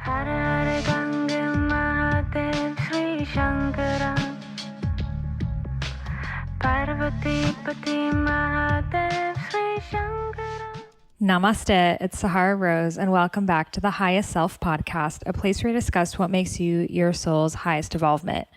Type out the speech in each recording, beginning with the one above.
Namaste, it's Sahara Rose, and welcome back to the Highest Self podcast, a place where we discuss what makes you your soul's highest evolvement.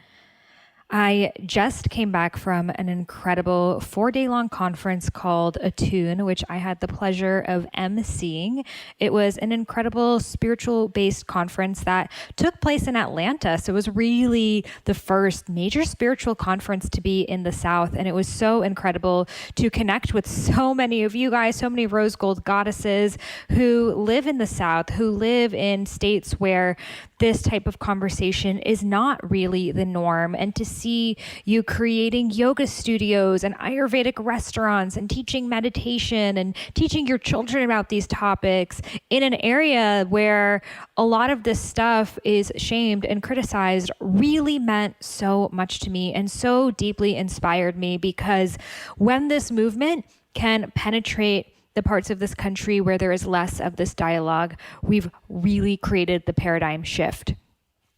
I just came back from an incredible 4-day-long conference called Attune, which I had the pleasure of emceeing. It was an incredible spiritual-based conference that took place in Atlanta. So it was really the first major spiritual conference to be in the South. And it was so incredible to connect with so many of you guys, so many rose gold goddesses who live in the South, who live in states where this type of conversation is not really the norm, and to see you creating yoga studios and Ayurvedic restaurants and teaching meditation and teaching your children about these topics in an area where a lot of this stuff is shamed and criticized really meant so much to me and so deeply inspired me, because when this movement can penetrate the parts of this country where there is less of this dialogue, we've really created the paradigm shift.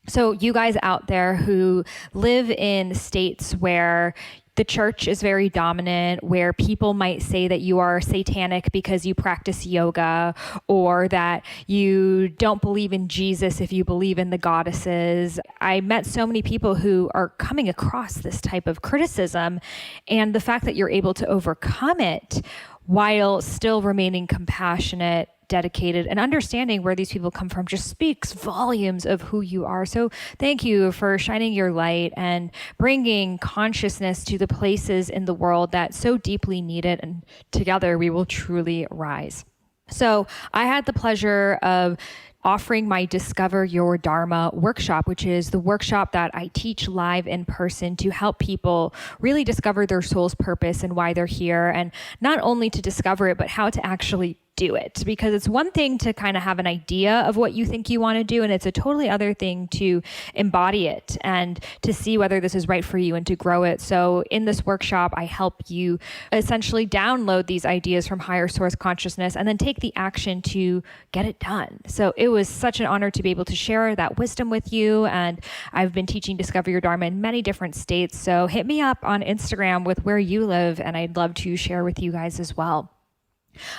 So you guys out there who live in states where the church is very dominant, where people might say that you are satanic because you practice yoga, or that you don't believe in Jesus if you believe in the goddesses. I met so many people who are coming across this type of criticism, and the fact that you're able to overcome it while still remaining compassionate, dedicated, and understanding where these people come from just speaks volumes of who you are. So thank you for shining your light and bringing consciousness to the places in the world that so deeply need it. And together we will truly rise. So I had the pleasure of offering my Discover Your Dharma workshop, which is the workshop that I teach live in person to help people really discover their soul's purpose and why they're here, and not only to discover it, but how to actually do it. Because it's one thing to kind of have an idea of what you think you want to do, and it's a totally other thing to embody it and to see whether this is right for you and to grow it. So in this workshop, I help you essentially download these ideas from higher source consciousness and then take the action to get it done. So it was such an honor to be able to share that wisdom with you. And I've been teaching Discover Your Dharma in many different states. So hit me up on Instagram with where you live, and I'd love to share with you guys as well.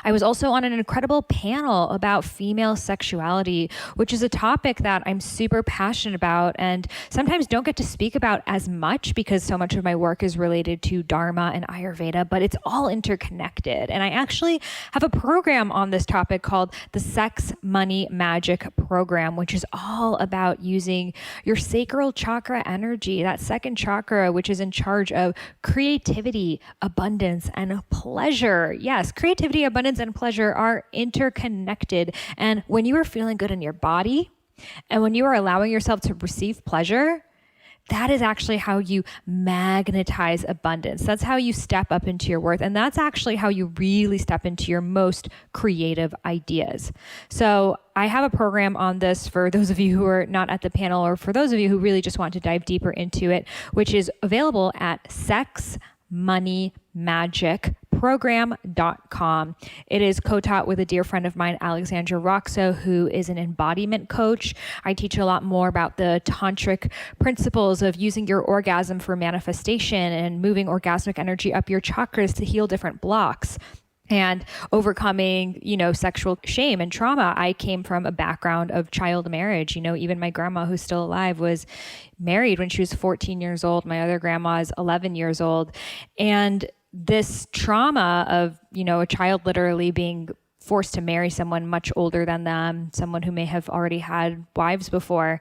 I was also on an incredible panel about female sexuality, which is a topic that I'm super passionate about and sometimes don't get to speak about as much because so much of my work is related to Dharma and Ayurveda, but it's all interconnected. And I actually have a program on this topic called the Sex, Money, Magic program, which is all about using your sacral chakra energy, that second chakra, which is in charge of creativity, abundance, and pleasure. Yes, creativity, abundance, and pleasure are interconnected. And when you are feeling good in your body and when you are allowing yourself to receive pleasure, that is actually how you magnetize abundance. That's how you step up into your worth. And that's actually how you really step into your most creative ideas. So I have a program on this for those of you who are not at the panel, or for those of you who really just want to dive deeper into it, which is available at sexmoneyMagicprogram.com. It is co-taught with a dear friend of mine, Alexandra Roxo, who is an embodiment coach. I teach a lot more about the tantric principles of using your orgasm for manifestation and moving orgasmic energy up your chakras to heal different blocks and overcoming, sexual shame and trauma. I came from a background of child marriage. Even my grandma, who's still alive, was married when she was 14 years old. My other grandma is 11 years old. And this trauma of, a child literally being forced to marry someone much older than them, someone who may have already had wives before,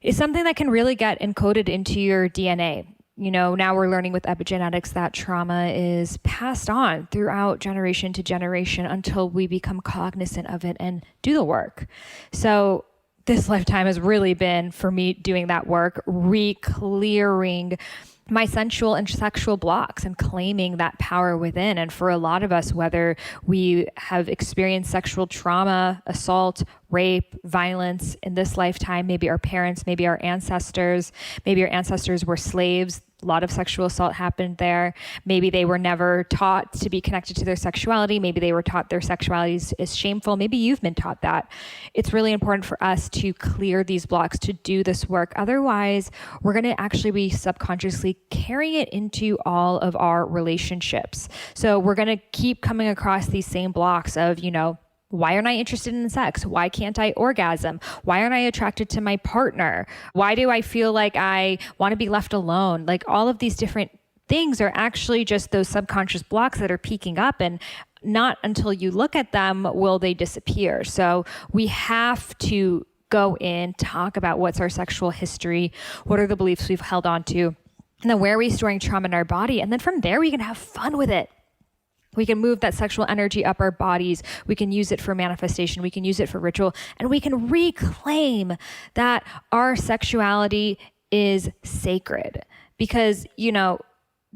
is something that can really get encoded into your DNA. Now we're learning with epigenetics that trauma is passed on throughout generation to generation until we become cognizant of it and do the work. So this lifetime has really been, for me, doing that work, re-clearing my sensual and sexual blocks and claiming that power within. And for a lot of us, whether we have experienced sexual trauma, assault, rape, violence in this lifetime, maybe our parents, maybe our ancestors were slaves, A lot of sexual assault happened there. Maybe they were never taught to be connected to their sexuality. Maybe they were taught their sexuality is shameful. Maybe you've been taught that. It's really important for us to clear these blocks, to do this work. Otherwise, we're going to actually be subconsciously carrying it into all of our relationships. So we're going to keep coming across these same blocks of, why aren't I interested in sex? Why can't I orgasm? Why aren't I attracted to my partner? Why do I feel like I want to be left alone? Like all of these different things are actually just those subconscious blocks that are peeking up, and not until you look at them will they disappear. So we have to go in, talk about what's our sexual history, what are the beliefs we've held on to, and then where are we storing trauma in our body? And then from there, we can have fun with it. We can move that sexual energy up our bodies. We can use it for manifestation. We can use it for ritual. And we can reclaim that our sexuality is sacred. Because,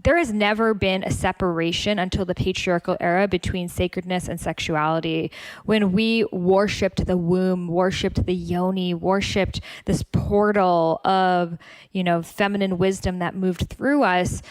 there has never been a separation until the patriarchal era between sacredness and sexuality. When we worshipped the womb, worshipped the yoni, worshipped this portal of, feminine wisdom that moved through us,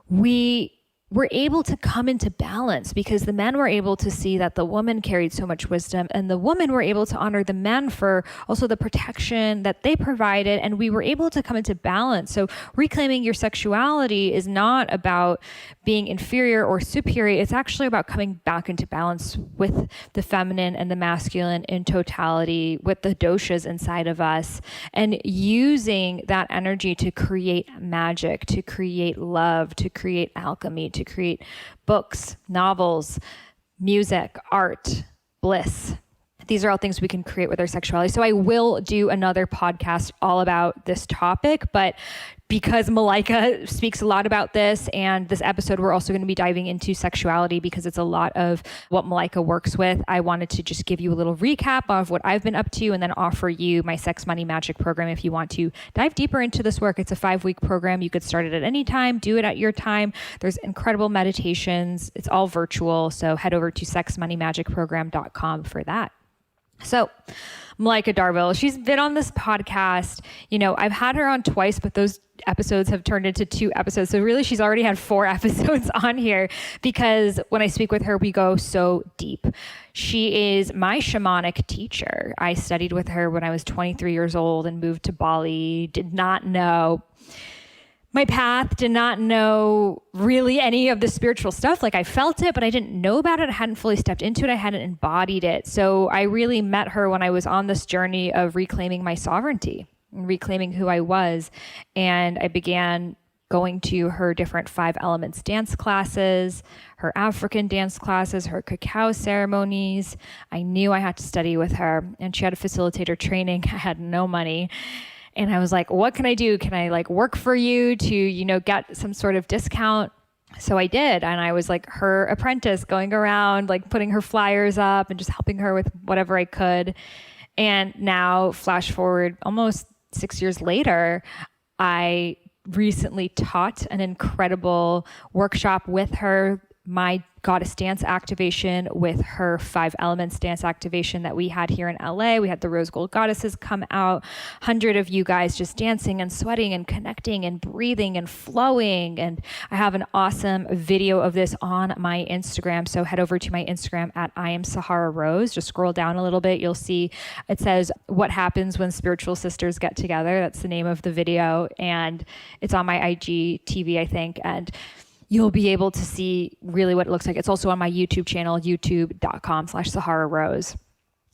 we were able to come into balance because the men were able to see that the woman carried so much wisdom, and the women were able to honor the men for also the protection that they provided, and we were able to come into balance. So reclaiming your sexuality is not about being inferior or superior. It's actually about coming back into balance with the feminine and the masculine in totality, with the doshas inside of us, and using that energy to create magic, to create love, to create alchemy, to create books, novels, music, art, bliss. These are all things we can create with our sexuality. So I will do another podcast all about this topic, but because Malaika speaks a lot about this, and this episode we're also going to be diving into sexuality because it's a lot of what Malaika works with, I wanted to just give you a little recap of what I've been up to and then offer you my Sex, Money, Magic program if you want to dive deeper into this work. It's a 5-week program. You could start it at any time, do it at your time. There's incredible meditations. It's all virtual. So head over to sexmoneymagicprogram.com for that. So Malaika Darville, she's been on this podcast. I've had her on twice, but those episodes have turned into 2 episodes. So really she's already had 4 episodes on here because when I speak with her, we go so deep. She is my shamanic teacher. I studied with her when I was 23 years old and moved to Bali, did not know my path, did not know really any of the spiritual stuff. Like I felt it, but I didn't know about it. I hadn't fully stepped into it. I hadn't embodied it. So I really met her when I was on this journey of reclaiming my sovereignty and reclaiming who I was. And I began going to her different 5 elements dance classes, her African dance classes, her cacao ceremonies. I knew I had to study with her, and she had a facilitator training. I had no money. And I was like, what can I do? Can I work for you to, get some sort of discount? So I did. And I was like her apprentice, going around, putting her flyers up and just helping her with whatever I could. And now flash forward almost 6 years later, I recently taught an incredible workshop with her, my goddess dance activation with her 5 elements dance activation that we had here in LA. We had the rose gold goddesses come out, 100 of you guys just dancing and sweating and connecting and breathing and flowing. And I have an awesome video of this on my Instagram. So head over to my Instagram at I am Sahara Rose. Just scroll down a little bit. You'll see it says what happens when spiritual sisters get together. That's the name of the video. And it's on my IG TV, I think. And you'll be able to see really what it looks like. It's also on my YouTube channel, youtube.com/Sahara Rose.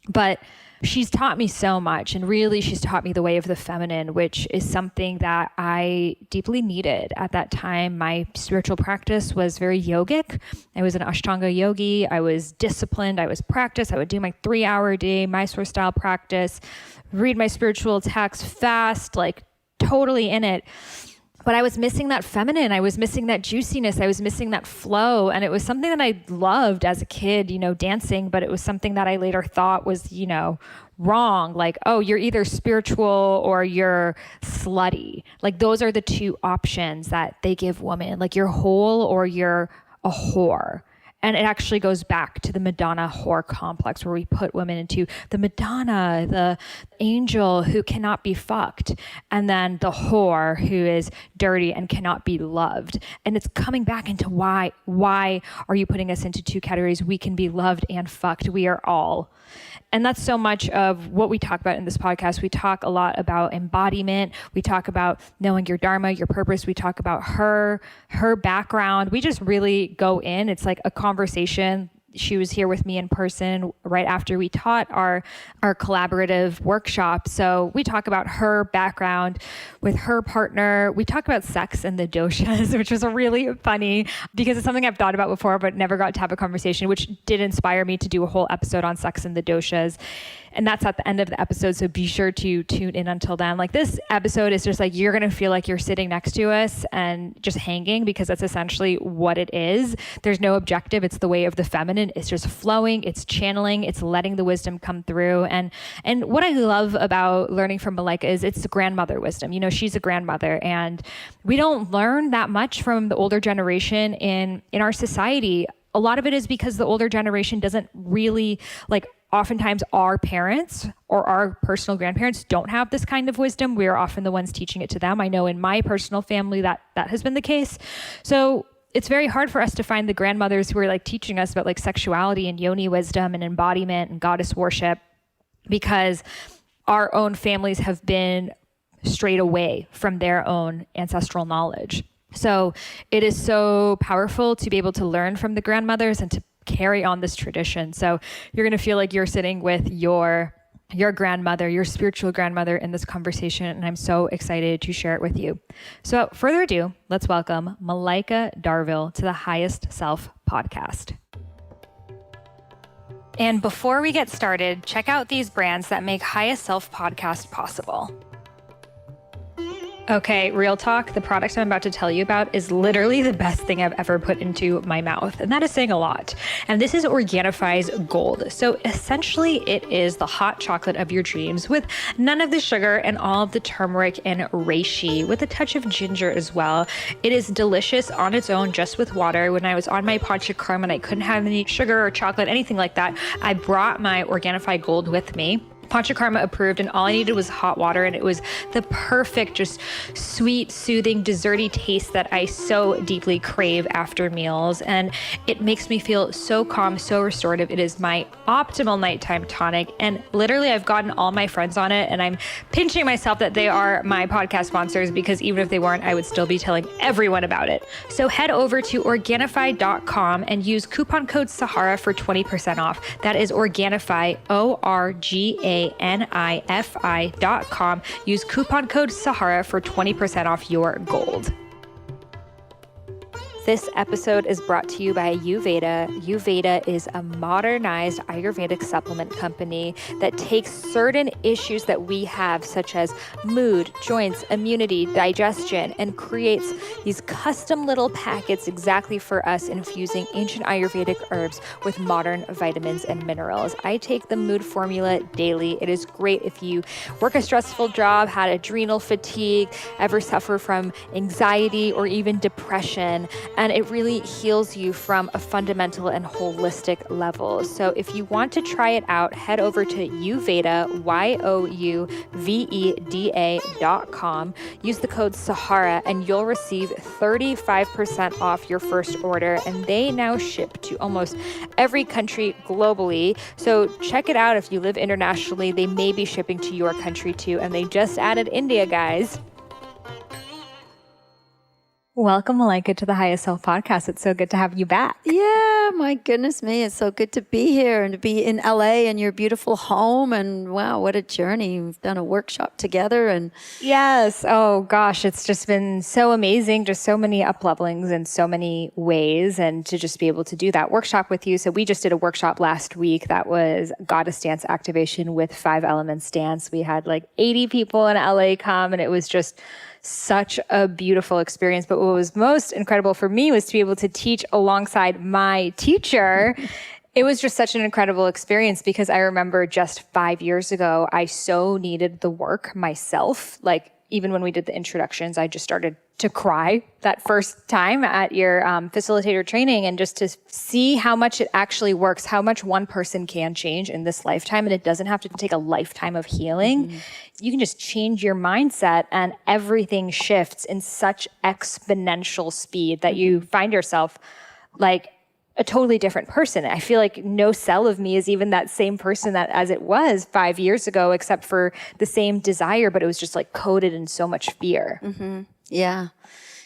But she's taught me so much, and really she's taught me the way of the feminine, which is something that I deeply needed at that time. My spiritual practice was very yogic. I was an Ashtanga yogi. I was disciplined. I was practiced. I would do my 3-hour-a-day Mysore style practice, read my spiritual texts fast, totally in it. But I was missing that feminine. I was missing that juiciness. I was missing that flow. And it was something that I loved as a kid, dancing, but it was something that I later thought was, wrong. Oh, you're either spiritual or you're slutty. Those are the 2 options that they give women. You're whole or you're a whore. And it actually goes back to the Madonna whore complex, where we put women into the Madonna, the angel who cannot be fucked, and then the whore who is dirty and cannot be loved. And it's coming back into why are you putting us into two categories? We can be loved and fucked. We are all. And that's so much of what we talk about in this podcast. We talk a lot about embodiment. We talk about knowing your Dharma, your purpose. We talk about her background. We just really go in. It's like a conversation. She was here with me in person right after we taught our collaborative workshop. So we talk about her background with her partner. We talk about sex and the doshas, which was really funny because it's something I've thought about before, but never got to have a conversation, which did inspire me to do a whole episode on sex and the doshas. And that's at the end of the episode. So be sure to tune in until then. Like, this episode is just like, you're going to feel like you're sitting next to us and just hanging, because that's essentially what it is. There's no objective. It's the way of the feminine. It's just flowing. It's channeling. It's letting the wisdom come through. And what I love about learning from Malaika is it's the grandmother wisdom. You know, she's a grandmother, and we don't learn that much from the older generation in our society. A lot of it is because the older generation doesn't really, like, oftentimes our parents or our personal grandparents don't have this kind of wisdom. We are often the ones teaching it to them. I know in my personal family that has been the case. So it's very hard for us to find the grandmothers who are like teaching us about like sexuality and yoni wisdom and embodiment and goddess worship, because our own families have been strayed away from their own ancestral knowledge. So it is so powerful to be able to learn from the grandmothers and to carry on this tradition. So you're going to feel like you're sitting with your grandmother, your spiritual grandmother, in this conversation. And I'm so excited to share it with you. So without further ado, let's welcome Malaika Darville to the Highest Self podcast. And before we get started, check out these brands that make Highest Self podcast possible. Okay, real talk, the product I'm about to tell you about is literally the best thing I've ever put into my mouth, and that is saying a lot. And this is Organifi's Gold. So essentially it is the hot chocolate of your dreams with none of the sugar and all of the turmeric and reishi, with a touch of ginger as well. It is delicious on its own, just with water. When I was on my panchakarma and I couldn't have any sugar or chocolate, anything like that, I brought my Organifi Gold with me. Panchakarma approved, and all I needed was hot water, and it was the perfect, just sweet, soothing, desserty taste that I so deeply crave after meals. And it makes me feel so calm, so restorative. It is my optimal nighttime tonic, and literally I've gotten all my friends on it, and I'm pinching myself that they are my podcast sponsors, because even if they weren't, I would still be telling everyone about it. So head over to Organifi.com and use coupon code Sahara for 20% off. That is Organifi, ORGANIFI.com. Use coupon code Sahara for 20% off your gold. This episode is brought to you by Ayurveda. Ayurveda is a modernized Ayurvedic supplement company that takes certain issues that we have, such as mood, joints, immunity, digestion, and creates these custom little packets exactly for us, infusing ancient Ayurvedic herbs with modern vitamins and minerals. I take the mood formula daily. It is great if you work a stressful job, had adrenal fatigue, ever suffer from anxiety or even depression. And it really heals you from a fundamental and holistic level. So if you want to try it out, head over to Youveda, YOUVEDA.com. Use the code Sahara and you'll receive 35% off your first order. And they now ship to almost every country globally. So check it out if you live internationally. They may be shipping to your country too. And they just added India, guys. Welcome, Malaika, to the Highest Self podcast. It's so good to have you back. Yeah, my goodness me. It's so good to be here and to be in LA in your beautiful home. And wow, what a journey. We've done a workshop together. And yes. Oh, gosh. It's just been so amazing. Just so many up-levelings in so many ways. And to just be able to do that workshop with you. So we just did a workshop last week that was Goddess Dance Activation with 5 Elements Dance. We had like 80 people in LA come, and it was just such a beautiful experience. But what was most incredible for me was to be able to teach alongside my teacher. It was just such an incredible experience because I remember just 5 years ago, I so needed the work myself. Like even when we did the introductions, I just started to cry that first time at your facilitator training, and just to see how much it actually works, how much one person can change in this lifetime. And it doesn't have to take a lifetime of healing. Mm-hmm. You can just change your mindset and everything shifts in such exponential speed that you find yourself like a totally different person. I feel like no cell of me is even that same person that as it was 5 years ago, except for the same desire, but it was just like coded in so much fear. Mm-hmm. Yeah.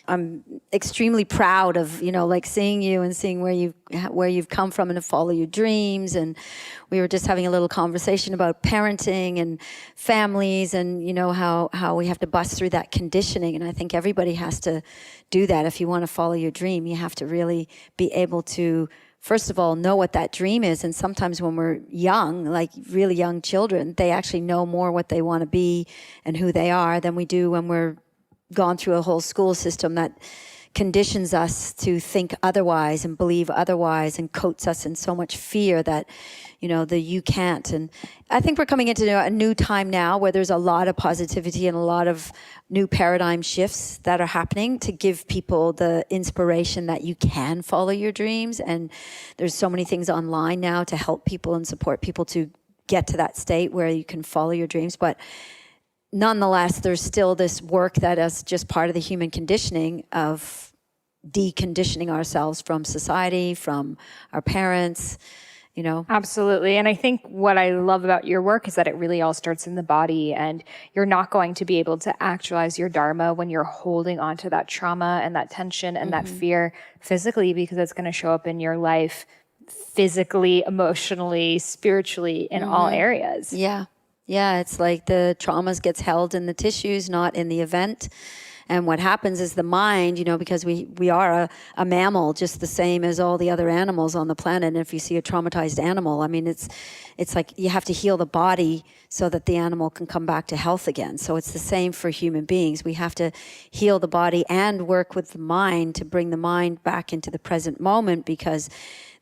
I'm extremely proud of, like seeing you and seeing where you've come from and to follow your dreams. And we were just having a little conversation about parenting and families and, how we have to bust through that conditioning. And I think everybody has to do that. If you want to follow your dream, you have to really be able to, first of all, know what that dream is. And sometimes when we're young, like really young children, they actually know more what they want to be and who they are than we do when we're gone through a whole school system that conditions us to think otherwise and believe otherwise and coats us in so much fear that, you can't. And I think we're coming into a new time now where there's a lot of positivity and a lot of new paradigm shifts that are happening to give people the inspiration that you can follow your dreams. And there's so many things online now to help people and support people to get to that state where you can follow your dreams. But nonetheless, there's still this work that is just part of the human conditioning of deconditioning ourselves from society, from our parents, Absolutely. And I think what I love about your work is that it really all starts in the body, and you're not going to be able to actualize your Dharma when you're holding on to that trauma and that tension and that fear physically, because it's going to show up in your life physically, emotionally, spiritually, in all areas. Yeah. Yeah, it's like the traumas gets held in the tissues, not in the event. And what happens is the mind, because we are a mammal, just the same as all the other animals on the planet. And if you see a traumatized animal, I mean, it's like you have to heal the body so that the animal can come back to health again. So it's the same for human beings. We have to heal the body and work with the mind to bring the mind back into the present moment, because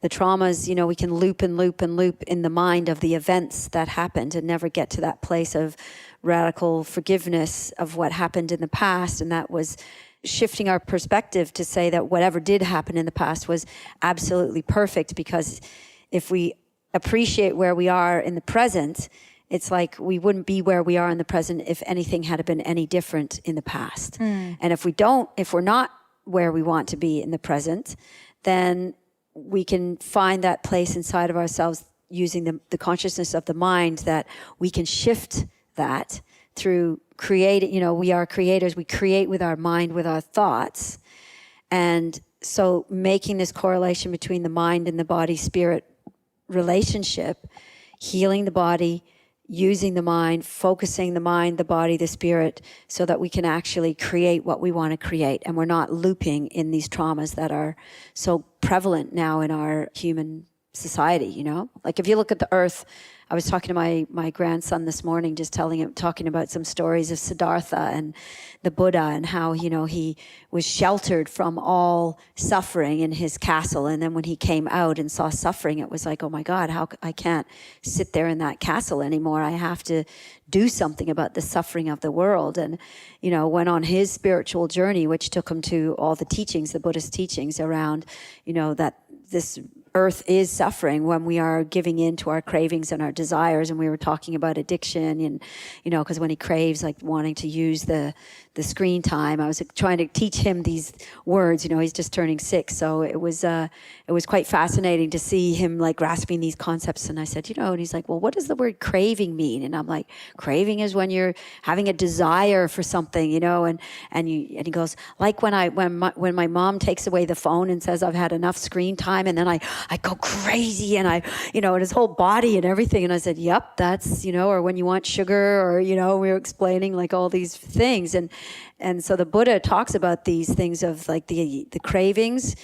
the traumas, we can loop and loop and loop in the mind of the events that happened and never get to that place of radical forgiveness of what happened in the past. And that was shifting our perspective to say that whatever did happen in the past was absolutely perfect, because if we appreciate where we are in the present, it's like we wouldn't be where we are in the present if anything had been any different in the past. And if we're not where we want to be in the present, then we can find that place inside of ourselves using the consciousness of the mind, that we can shift that through creating. We are creators. We create with our mind, with our thoughts. And so making this correlation between the mind and the body-spirit relationship, healing the body, using the mind, focusing the mind, the body, the spirit, so that we can actually create what we want to create. And we're not looping in these traumas that are so prevalent now in our human society, Like if you look at the earth, I was talking to my grandson this morning, just talking about some stories of Siddhartha and the Buddha, and how, he was sheltered from all suffering in his castle. And then when he came out and saw suffering, it was like, oh my God, I can't sit there in that castle anymore. I have to do something about the suffering of the world. And, went on his spiritual journey, which took him to all the teachings, the Buddhist teachings around, that this earth is suffering when we are giving in to our cravings and our desires. And we were talking about addiction, and, because when he craves, like wanting to use the screen time, I was trying to teach him these words. He's just turning 6. So it was quite fascinating to see him like grasping these concepts. And I said, and he's like, well, what does the word craving mean? And I'm like, craving is when you're having a desire for something, and he goes, like when my mom takes away the phone and says I've had enough screen time, and then I go crazy, and and his whole body and everything. And I said, yep, that's, or when you want sugar, or, we were explaining like all these things. And so the Buddha talks about these things of like the cravings,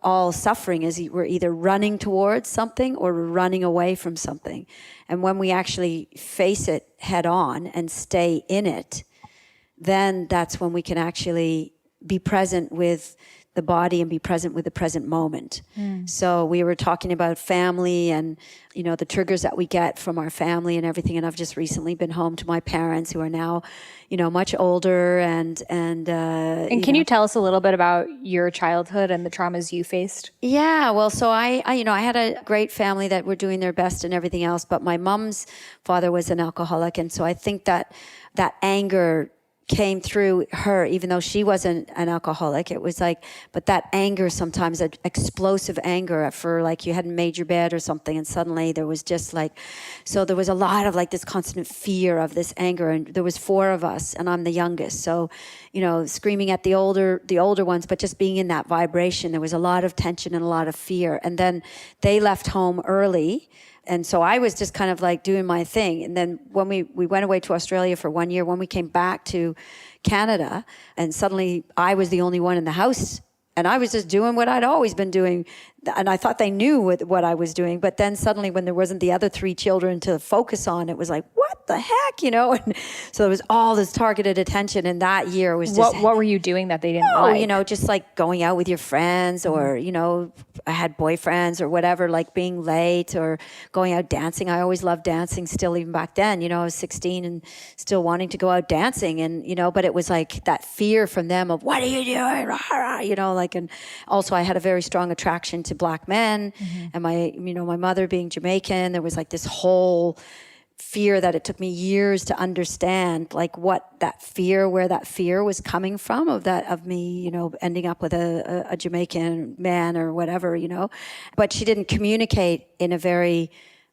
all suffering is we're either running towards something or we're running away from something. And when we actually face it head on and stay in it, then that's when we can actually be present with the body and be present with the present moment. So we were talking about family and, you know, the triggers that we get from our family and everything. And I've just recently been home to my parents who are now, you know, much older and can you tell us a little bit about your childhood and the traumas you faced? Yeah, well, so I you know, I had a great family that were doing their best and everything else, but my mom's father was an alcoholic. And so I think that anger came through her, even though she wasn't an alcoholic. It was like, but that anger sometimes, that explosive anger for like you hadn't made your bed or something, and suddenly there was just like, so there was a lot of like this constant fear of this anger, and there was 4 of us, and I'm the youngest, so you know, screaming at the older ones, but just being in that vibration, there was a lot of tension and a lot of fear. And then they left home early. And so I was just kind of like doing my thing. And then when we went away to Australia for 1 year, when we came back to Canada, and suddenly I was the only one in the house, and I was just doing what I'd always been doing. And I thought they knew what I was doing. But then suddenly when there wasn't the other 3 children to focus on, it was like, what the heck, you know? And so there was all this targeted attention. And that year was just... What were you doing that they didn't like? You know, just like going out with your friends, or, you know, I had boyfriends or whatever, like being late or going out dancing. I always loved dancing still, even back then. You know, I was 16 and still wanting to go out dancing. And, you know, but it was like that fear from them of, what are you doing? You know, like, and also I had a very strong attraction to Black men, and my mother being Jamaican, there was like this whole fear that it took me years to understand, like where that fear was coming from, of me, you know, ending up with a Jamaican man or whatever, you know. But she didn't communicate in a very,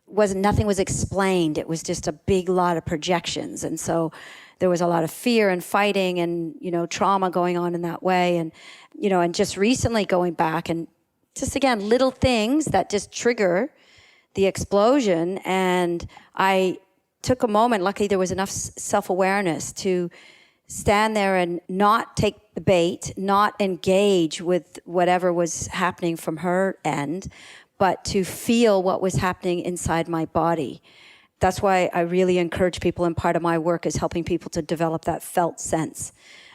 nothing was explained. It was just a big lot of projections. And so there was a lot of fear and fighting and, you know, trauma going on in that way. And, you know, and just recently going back and just, again, little things that just trigger the explosion. And I took a moment, luckily there was enough self-awareness to stand there and not take the bait, not engage with whatever was happening from her end, but to feel what was happening inside my body. That's why I really encourage people, and part of my work is helping people to develop that felt sense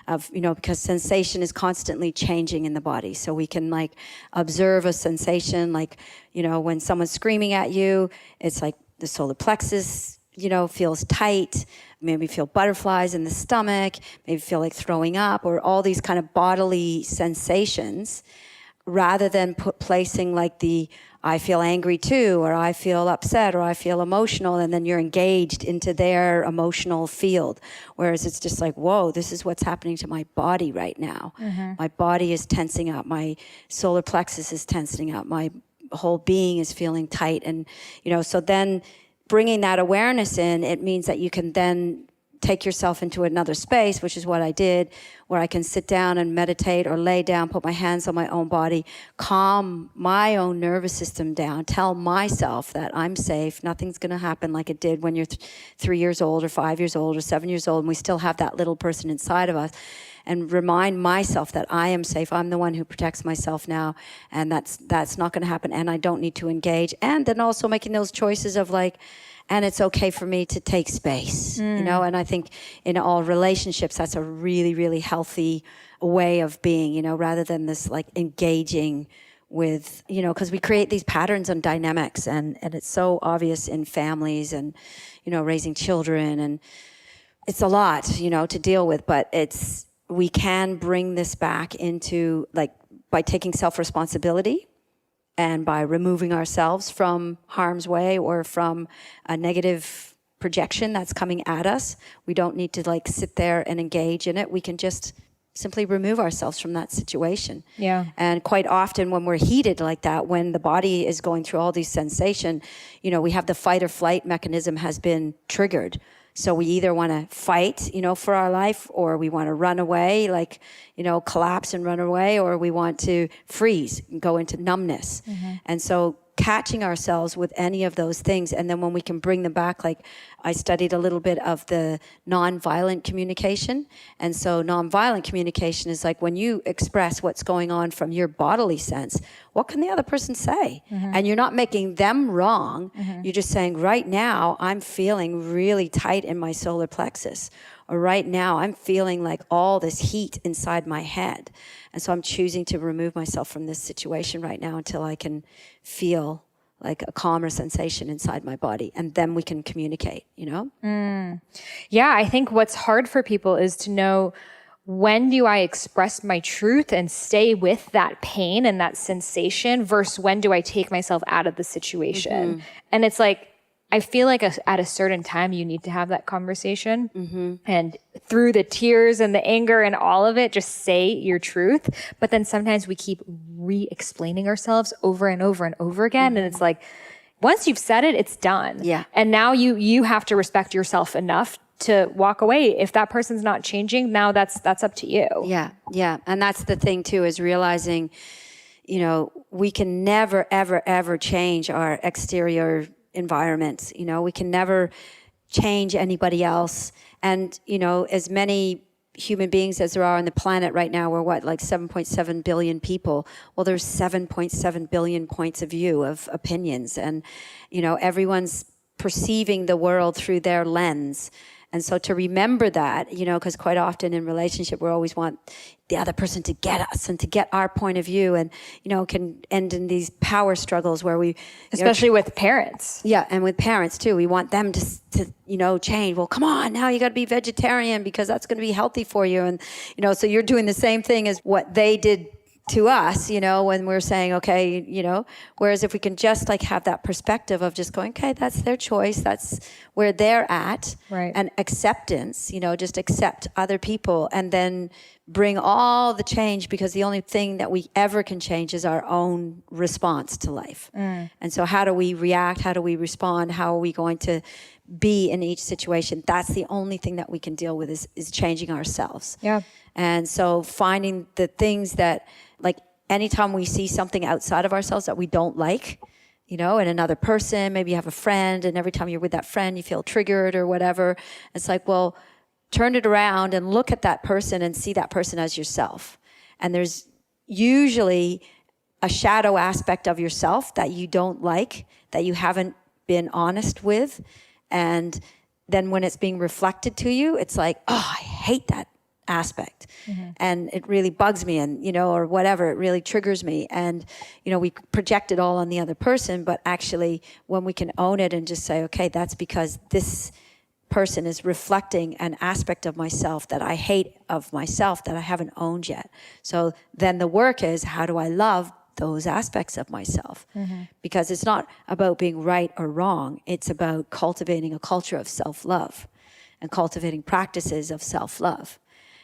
of, you know, because sensation is constantly changing in the body. So we can like observe a sensation, like, you know, when someone's screaming at you, it's like the solar plexus, you know, feels tight, maybe feel butterflies in the stomach, maybe feel like throwing up, or all these kind of bodily sensations, rather than placing like the, I feel angry too, or I feel upset, or I feel emotional, and then you're engaged into their emotional field. Whereas it's just like, whoa, this is what's happening to my body right now. My body is tensing up. My solar plexus is tensing up. My whole being is feeling tight. And, you know, so then bringing that awareness in, it means that you can then take yourself into another space, which is what I did, where I can sit down and meditate or lay down, put my hands on my own body, calm my own nervous system down, tell myself that I'm safe, nothing's going to happen like it did when you're 3 years old or 5 years old or 7 years old, and we still have that little person inside of us, and remind myself that I am safe, I'm the one who protects myself now, and that's not going to happen, and I don't need to engage. And then also making those choices of like, and it's okay for me to take space, you know? And I think in all relationships, that's a really, really healthy way of being, you know, rather than this like engaging with, you know, because we create these patterns and dynamics, and it's so obvious in families and, you know, raising children, and it's a lot, you know, to deal with, but we can bring this back into like, by taking self-responsibility, and by removing ourselves from harm's way or from a negative projection that's coming at us. We don't need to like sit there and engage in it. We can just simply remove ourselves from that situation. Yeah. And quite often when we're heated like that, when the body is going through all these sensations, you know, we have the fight or flight mechanism has been triggered. So we either want to fight, you know, for our life, or we want to run away, like, you know, collapse and run away, or we want to freeze and go into numbness. And so catching ourselves with any of those things, and then when we can bring them back, like I studied a little bit of the nonviolent communication. And so nonviolent communication is like when you express what's going on from your bodily sense, what can the other person say? And you're not making them wrong. You're just saying, right now, I'm feeling really tight in my solar plexus. Or right now, I'm feeling like all this heat inside my head. And so I'm choosing to remove myself from this situation right now until I can feel like a calmer sensation inside my body. And then we can communicate, you know? Yeah, I think what's hard for people is to know, when do I express my truth and stay with that pain and that sensation versus when do I take myself out of the situation? And it's like, I feel like at a certain time you need to have that conversation, and through the tears and the anger and all of it, just say your truth. But then sometimes we keep re-explaining ourselves over and over and over again. And it's like, once you've said it, it's done. Yeah. And now you have to respect yourself enough to walk away. If that person's not changing, now that's up to you. Yeah. Yeah. And that's the thing too, is realizing, you know, we can never, ever, ever change our exterior environment. You know, we can never change anybody else. And, you know, as many human beings as there are on the planet right now, we're like 7.7 billion people. Well, there's 7.7 billion points of view, of opinions. And, you know, everyone's perceiving the world through their lens. And so to remember that, you know, because quite often in relationship, we always want the other person to get us and to get our point of view, and, you know, can end in these power struggles where we... Especially with parents. Yeah, and with parents too. We want them to you know, change. Well, come on, now you got to be vegetarian because that's going to be healthy for you. And, you know, so you're doing the same thing as what they did to us, you know, when we're saying, okay, you know, whereas if we can just like have that perspective of just going, okay, that's their choice, that's where they're at, right. And acceptance, you know, just accept other people and then bring all the change, because the only thing that we ever can change is our own response to life. And so how do we react? How do we respond? How are we going to be in each situation? That's the only thing that we can deal with is changing ourselves. Yeah. And so finding the things that, like, anytime we see something outside of ourselves that we don't like, you know, in another person, maybe you have a friend, and every time you're with that friend, you feel triggered or whatever. It's like, well, turn it around and look at that person and see that person as yourself. And there's usually a shadow aspect of yourself that you don't like, that you haven't been honest with. And then when it's being reflected to you, it's like, oh, I hate that aspect. And it really bugs me, and, you know, or whatever, it really triggers me. And, you know, we project it all on the other person, but actually when we can own it and just say, okay, that's because this person is reflecting an aspect of myself that I hate of myself that I haven't owned yet. So then the work is, how do I love those aspects of myself? Because it's not about being right or wrong. It's about cultivating a culture of self-love and cultivating practices of self-love.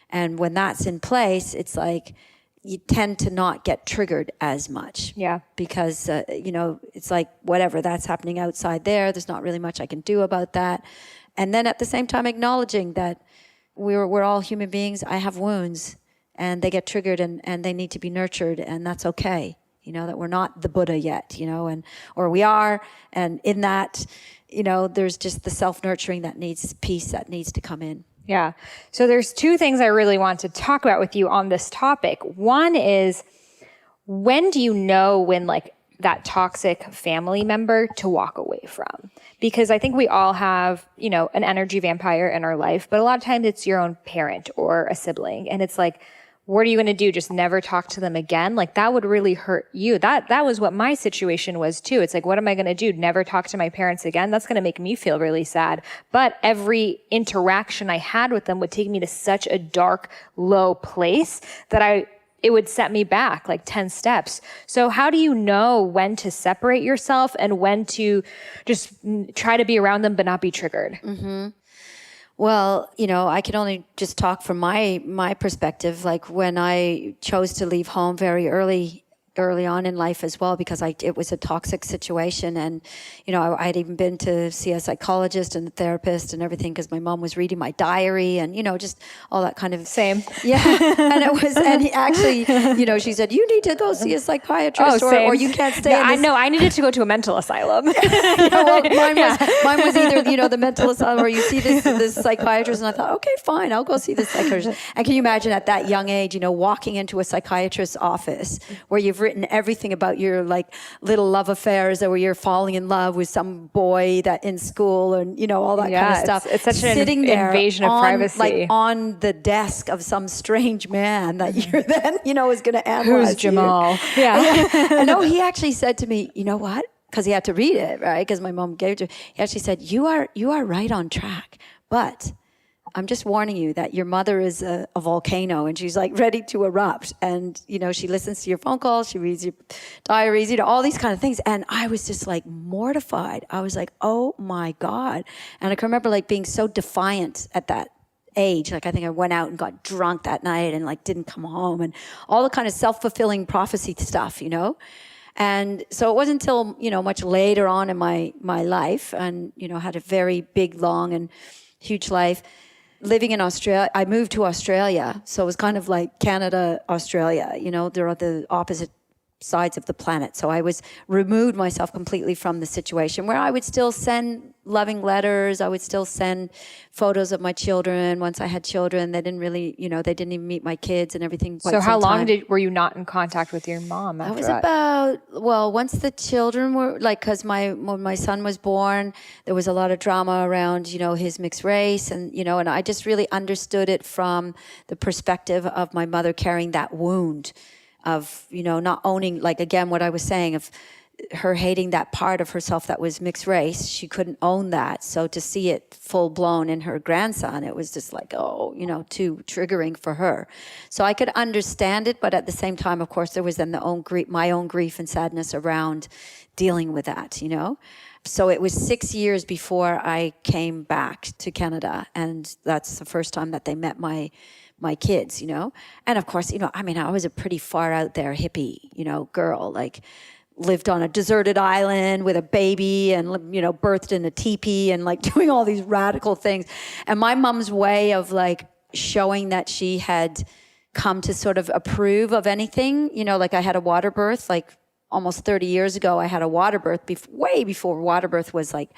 And when that's in place, it's like you tend to not get triggered as much. Yeah. Because, you know, it's like, whatever, that's happening outside there. There's not really much I can do about that. And then at the same time, acknowledging that we're all human beings. I have wounds, and they get triggered, and they need to be nurtured, and that's okay. You know, that we're not the Buddha yet, you know, or we are. And in that, you know, there's just the self-nurturing that needs peace, that needs to come in. Yeah. So there's two things I really want to talk about with you on this topic. One is, when do you know when, like, that toxic family member to walk away from? Because I think we all have, you know, an energy vampire in our life, but a lot of times it's your own parent or a sibling. And it's like, what are you going to do? Just never talk to them again? Like, that would really hurt you. That was what my situation was too. It's like, what am I going to do? Never talk to my parents again? That's going to make me feel really sad. But every interaction I had with them would take me to such a dark, low place that it would set me back like 10 steps. So how do you know when to separate yourself and when to just try to be around them but not be triggered? Well, you know, I can only just talk from my perspective. Like, when I chose to leave home very early on in life as well, because it was a toxic situation. And, you know, I'd even been to see a psychologist and a therapist and everything, because my mom was reading my diary and, you know, just all that kind of... Same. Yeah. And he actually, you know, she said, you need to go see a psychiatrist, or you can't stay in this. I know, I needed to go to a mental asylum. Well, mine was either, you know, the mental asylum, or you see this psychiatrist. And I thought, okay, fine, I'll go see this psychiatrist. And can you imagine at that young age, you know, walking into a psychiatrist's office where you've written everything about your like little love affairs, or you're falling in love with some boy that in school, and all that kind of stuff. It's such sitting an there invasion of privacy. like on the desk of some strange man that you're then is going to analyze. Who's Jamal? You. Yeah. I know. He actually said to me, you know what? Because he had to read it, right? Because my mom gave it to him. He actually said, you are right on track, but I'm just warning you that your mother is a volcano, and she's like ready to erupt. And, she listens to your phone calls, she reads your diaries, all these kind of things. And I was just like mortified. I was like, oh my God. And I can remember like being so defiant at that age. Like I think I went out and got drunk that night and like didn't come home, and all the kind of self-fulfilling prophecy stuff, And so it wasn't until, much later on in my life, and, had a very big, long and huge life. Living in Australia, I moved to Australia. So it was kind of like Canada, Australia, they're on the opposite sides of the planet. So I removed myself completely from the situation, where I would still send loving letters. I would still send photos of my children. Once I had children, they didn't really, they didn't even meet my kids and everything. So how long were you not in contact with your mom after that? About, once the children were, like, because when my son was born, there was a lot of drama around, his mixed race. And, and I just really understood it from the perspective of my mother carrying that wound of, not owning, like, again, what I was saying, of her hating that part of herself that was mixed race. She couldn't own that. So to see it full blown in her grandson, it was just like, too triggering for her. So I could understand it, but at the same time, of course, there was then my own grief and sadness around dealing with that, So it was 6 years before I came back to Canada, and that's the first time that they met my kids, And of course, I was a pretty far out there hippie, girl, like lived on a deserted island with a baby and, birthed in a teepee and like doing all these radical things. And my mom's way of like showing that she had come to sort of approve of anything, like I had a water birth, like almost 30 years ago, I had a water birth way before water birth was like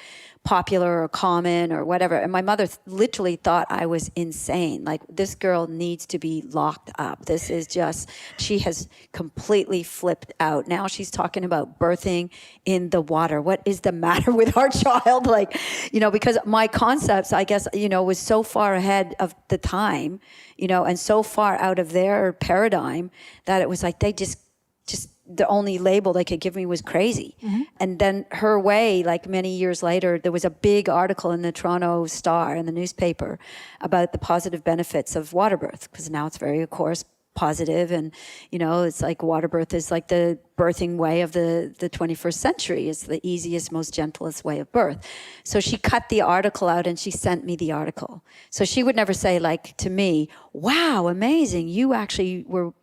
popular or common or whatever. And my mother literally thought I was insane. Like, this girl needs to be locked up. This is just, she has completely flipped out. Now she's talking about birthing in the water. What is the matter with our child? Like, because my concepts, I guess, was so far ahead of the time, and so far out of their paradigm that it was like they just the only label they could give me was crazy. Mm-hmm. And then her way, like many years later, there was a big article in the Toronto Star in the newspaper about the positive benefits of water birth, because now it's very, of course, positive. And, it's like water birth is like the birthing way of the 21st century. It's the easiest, most gentlest way of birth. So she cut the article out and she sent me the article. So she would never say, like, to me, wow, amazing, you actually were,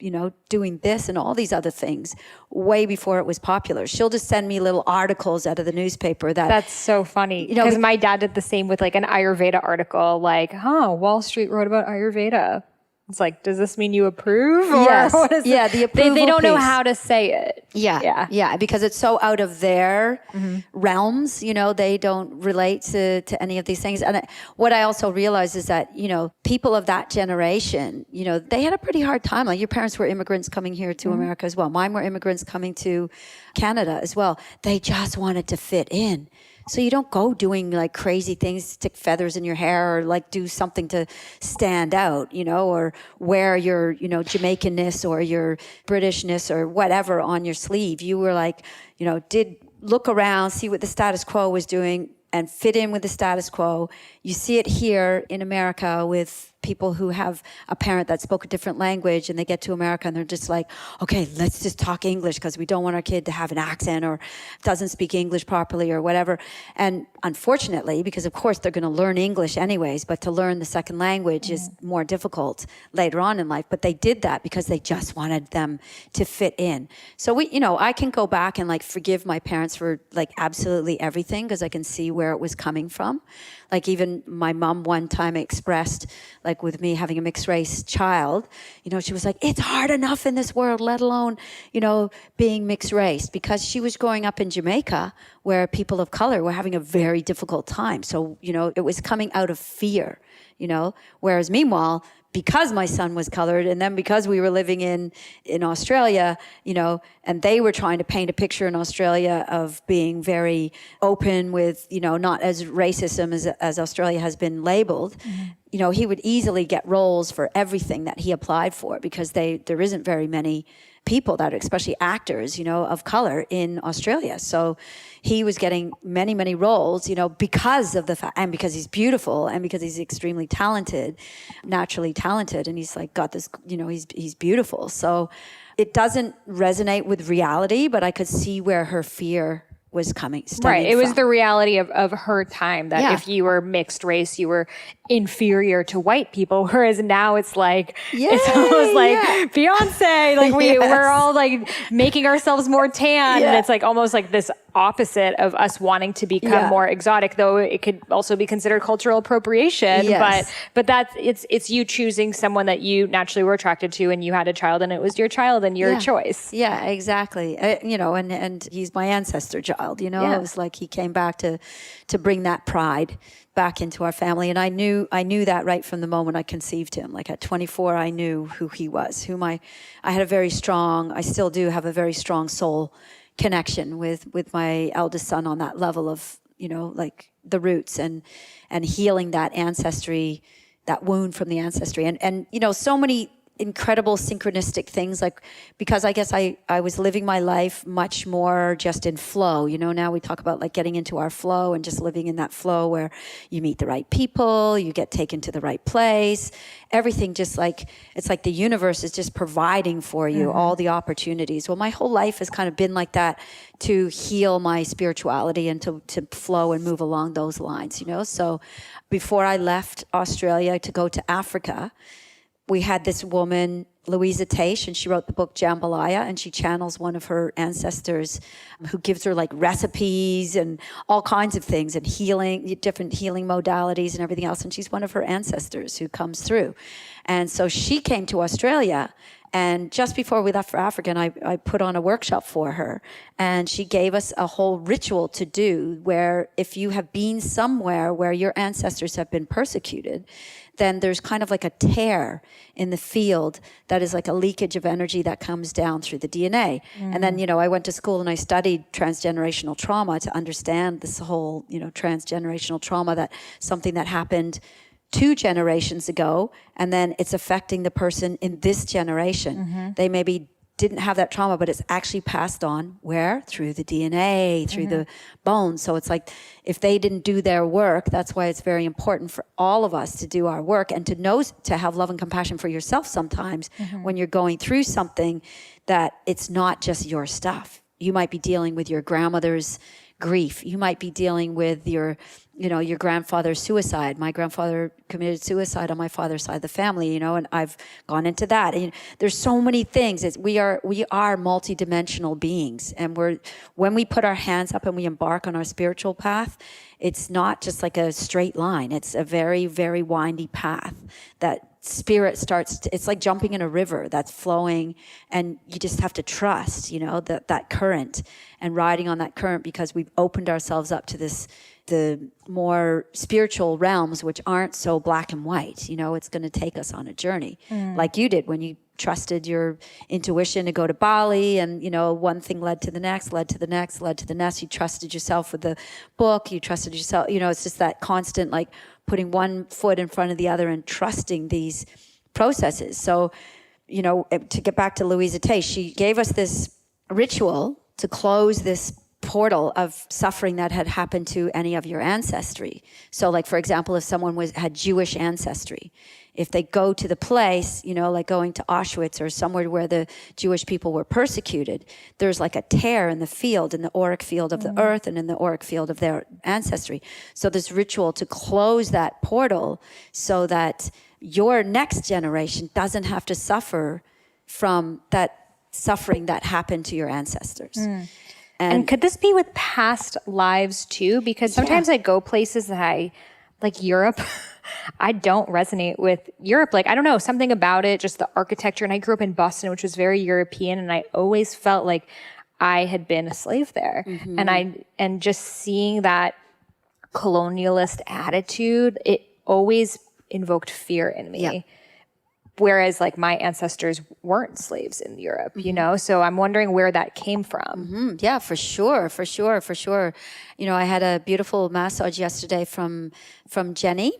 doing this and all these other things way before it was popular. She'll just send me little articles out of the newspaper that's so funny. Because my dad did the same with like an Ayurveda article, like, Wall Street wrote about Ayurveda. It's like, does this mean you approve? Or yes. What is yeah, the approval They don't piece. know how to say it. Yeah, because it's so out of their realms, they don't relate to any of these things. And what I also realized is that, people of that generation, they had a pretty hard time. Like, your parents were immigrants coming here to America as well. Mine were immigrants coming to Canada as well. They just wanted to fit in. So you don't go doing like crazy things, stick feathers in your hair, or like do something to stand out, or wear your, Jamaicanness or your Britishness or whatever on your sleeve. You were like, did look around, see what the status quo was doing and fit in with the status quo. You see it here in America with people who have a parent that spoke a different language, and they get to America and they're just like, okay, let's just talk English because we don't want our kid to have an accent or doesn't speak English properly or whatever. And unfortunately, because of course they're going to learn English anyways, but to learn the second language is more difficult later on in life. But they did that because they just wanted them to fit in. So I can go back and like forgive my parents for like absolutely everything, because I can see where it was coming from. Like, even my mom one time expressed, like, with me having a mixed race child, she was like, it's hard enough in this world, let alone, being mixed race, because she was growing up in Jamaica where people of color were having a very difficult time. So, it was coming out of fear, Whereas meanwhile, because my son was colored, and then because we were living in Australia, and they were trying to paint a picture in Australia of being very open with, not as racism as Australia has been labeled, he would easily get roles for everything that he applied for, because there isn't very many people that are, especially actors, of color in Australia. So he was getting many, many roles, because of the fact, and because he's beautiful, and because he's extremely talented, naturally talented, and he's like got this, he's beautiful. So it doesn't resonate with reality, but I could see where her fear was coming. Right. It was the reality of her time that if you were mixed race, you were inferior to white people. Whereas now it's like, it's almost like Beyonce, like we're all like making ourselves more tan. And it's like almost like this opposite of us wanting to become more exotic, though it could also be considered cultural appropriation. But that's, it's you choosing someone that you naturally were attracted to, and you had a child, and it was your child and your choice. Yeah, exactly. And he's my ancestor child, It was like he came back to bring that pride back into our family. And I knew that right from the moment I conceived him. Like at 24, I knew who he was, I had a very strong, I still do have a very strong soul connection with my eldest son on that level of, like the roots and healing that ancestry, that wound from the ancestry. And so many incredible synchronistic things, like, because I guess I was living my life much more just in flow. Now we talk about like getting into our flow and just living in that flow where you meet the right people, you get taken to the right place, everything just like, it's like the universe is just providing for you all the opportunities. Well, my whole life has kind of been like that, to heal my spirituality and to flow and move along those lines, So before I left Australia to go to Africa, we had this woman, Louisa Taish, and she wrote the book Jambalaya, and she channels one of her ancestors who gives her like recipes and all kinds of things and healing, different healing modalities and everything else. And she's one of her ancestors who comes through. And so she came to Australia, and just before we left for Africa, and I put on a workshop for her, and she gave us a whole ritual to do where if you have been somewhere where your ancestors have been persecuted, then there's kind of like a tear in the field that is like a leakage of energy that comes down through the DNA. And then, I went to school and I studied transgenerational trauma to understand this whole, transgenerational trauma, that something that happened 2 generations ago, and then it's affecting the person in this generation. They maybe didn't have that trauma, but it's actually passed on where? Through the DNA, through the bones. So it's like, if they didn't do their work, that's why it's very important for all of us to do our work and to know, to have love and compassion for yourself sometimes when you're going through something, that it's not just your stuff. You might be dealing with your grandmother's grief. You might be dealing with your grandfather's suicide. My grandfather committed suicide on my father's side of the family, and I've gone into that. And there's so many things. We are multidimensional beings, and when we put our hands up and we embark on our spiritual path, it's not just like a straight line. It's a very, very windy path that spirit it's like jumping in a river that's flowing, and you just have to trust, that current, and riding on that current, because we've opened ourselves up to the more spiritual realms, which aren't so black and white. It's going to take us on a journey, like you did when you trusted your intuition to go to Bali, and one thing led to the next, led to the next, led to the next. You trusted yourself with the book, you trusted yourself, it's just that constant, like, putting one foot in front of the other and trusting these processes. So, to get back to Louisa Taish, she gave us this ritual to close this portal of suffering that had happened to any of your ancestry. So, like, for example, if someone had Jewish ancestry, if they go to the place, like going to Auschwitz or somewhere where the Jewish people were persecuted, there's like a tear in the field, in the auric field of the earth and in the auric field of their ancestry. So this ritual to close that portal so that your next generation doesn't have to suffer from that suffering that happened to your ancestors. And could this be with past lives too? Because sometimes I go places that like Europe, I don't resonate with Europe. Like, I don't know, something about it, just the architecture. And I grew up in Boston, which was very European. And I always felt like I had been a slave there. And just seeing that colonialist attitude, it always invoked fear in me. Yeah. Whereas like my ancestors weren't slaves in Europe, you know? So I'm wondering where that came from. Yeah, for sure. You know, I had a beautiful massage yesterday from Jenny,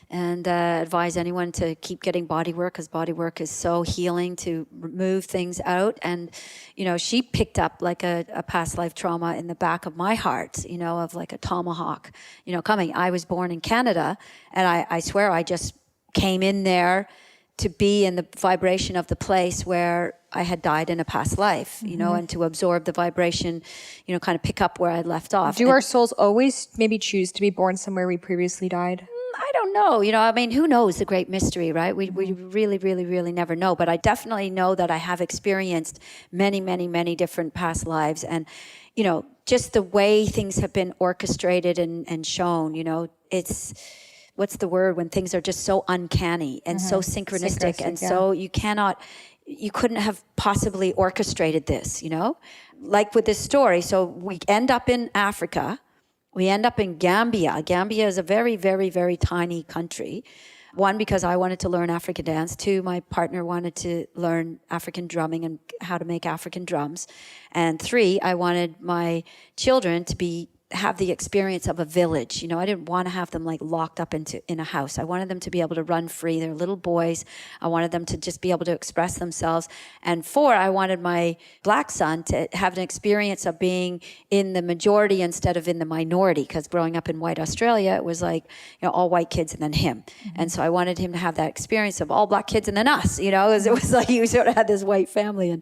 and advise anyone to keep getting body work, because body work is so healing to remove things out. And, you know, she picked up like a past life trauma in the back of my heart, you know, of like a tomahawk, you know, coming. I was born in Canada, and I swear I just came in there to be in the vibration of the place where I had died in a past life, you know, and to absorb the vibration, you know, kind of pick up where I left off. Do our souls always maybe choose to be born somewhere we previously died? I don't know. You know, I mean, who knows the great mystery, right? We really, really, really never know. But I definitely know that I have experienced many, many, many different past lives. And, you know, just the way things have been orchestrated and shown, you know, it's... what's the word when things are just so uncanny and so synchronistic and so you couldn't have possibly orchestrated this, you know? Like with this story, so we end up in Africa, we end up in Gambia. Gambia is a very, very, very tiny country. One, because I wanted to learn African dance. Two, my partner wanted to learn African drumming and how to make African drums. And three, I wanted my children to have the experience of a village. You know, I didn't want to have them like locked up in a house. I wanted them to be able to run free. They're little boys. I wanted them to just be able to express themselves. And four, I wanted my black son to have an experience of being in the majority instead of in the minority, because growing up in white Australia, it was like, you know, all white kids and then him. And so I wanted him to have that experience of all black kids and then us, you know. It was like you sort of had this white family,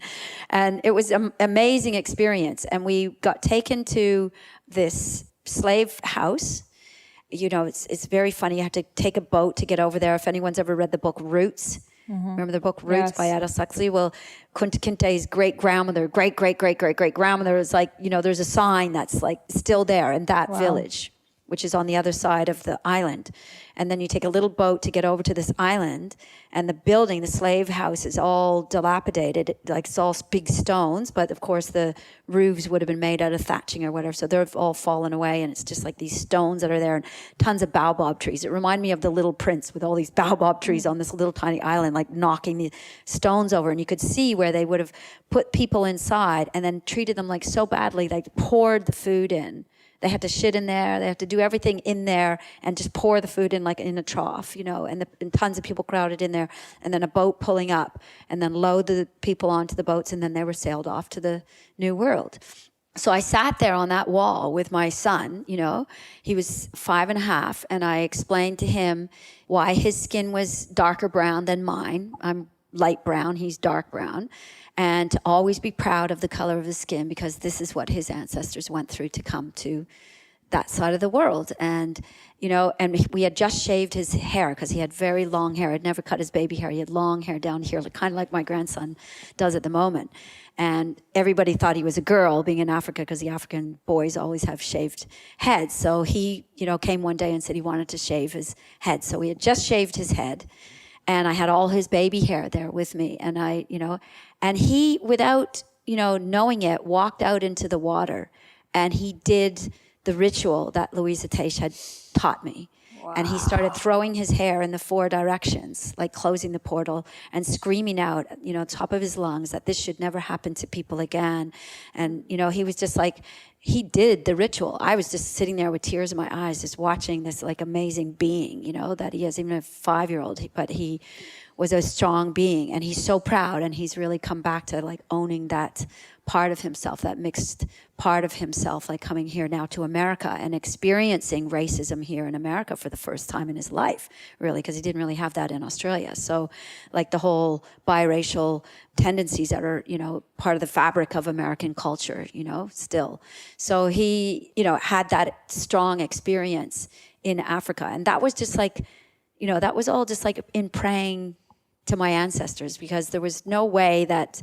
and it was an amazing experience. And we got taken to this slave house. You know, it's very funny. You have to take a boat to get over there. If anyone's ever read the book Roots, remember the book Roots by Aldous Huxley? Well, Kunta Kinte's great-grandmother, great-great-great-great-great-grandmother is like, you know, there's a sign that's like still there in that village, which is on the other side of the island. And then you take a little boat to get over to this island, and the building, the slave house, is all dilapidated. Like, it's all big stones, but of course the roofs would have been made out of thatching or whatever, so they've all fallen away, and it's just like these stones that are there, and tons of baobab trees. It reminded me of The Little Prince with all these baobab trees on this little tiny island, like knocking the stones over, and you could see where they would have put people inside and then treated them like so badly, like poured the food in. They had to shit in there. They had to do everything in there and just pour the food in like in a trough, you know, and tons of people crowded in there, and then a boat pulling up, and then load the people onto the boats, and then they were sailed off to the new world. So I sat there on that wall with my son, you know, he was 5.5, and I explained to him why his skin was darker brown than mine. I'm light brown, he's dark brown. And to always be proud of the color of his skin, because this is what his ancestors went through to come to that side of the world. And, you know, and we had just shaved his hair because he had very long hair. I'd never cut his baby hair. He had long hair down here, kind of like my grandson does at the moment. And everybody thought he was a girl being in Africa, because the African boys always have shaved heads. So he, you know, came one day and said he wanted to shave his head. So he had just shaved his head. And I had all his baby hair there with me. And I, you know, and he, without, you know, knowing it, walked out into the water, and he did the ritual that Louisa Teish had taught me. Wow. And he started throwing his hair in the 4 directions, like closing the portal, and screaming out, you know, top of his lungs that this should never happen to people again. And, you know, he was just like, he did the ritual. I was just sitting there with tears in my eyes, just watching this like amazing being, you know, that he is, even a 5-year-old, but he was a strong being, and he's so proud, and he's really come back to like owning that part of himself, that mixed part of himself, like coming here now to America and experiencing racism here in America for the first time in his life, really, because he didn't really have that in Australia. So like the whole biracial tendencies that are, you know, part of the fabric of American culture, you know, still. So he, you know, had that strong experience in Africa. And that was just like, you know, that was all just like in praying to my ancestors, because there was no way that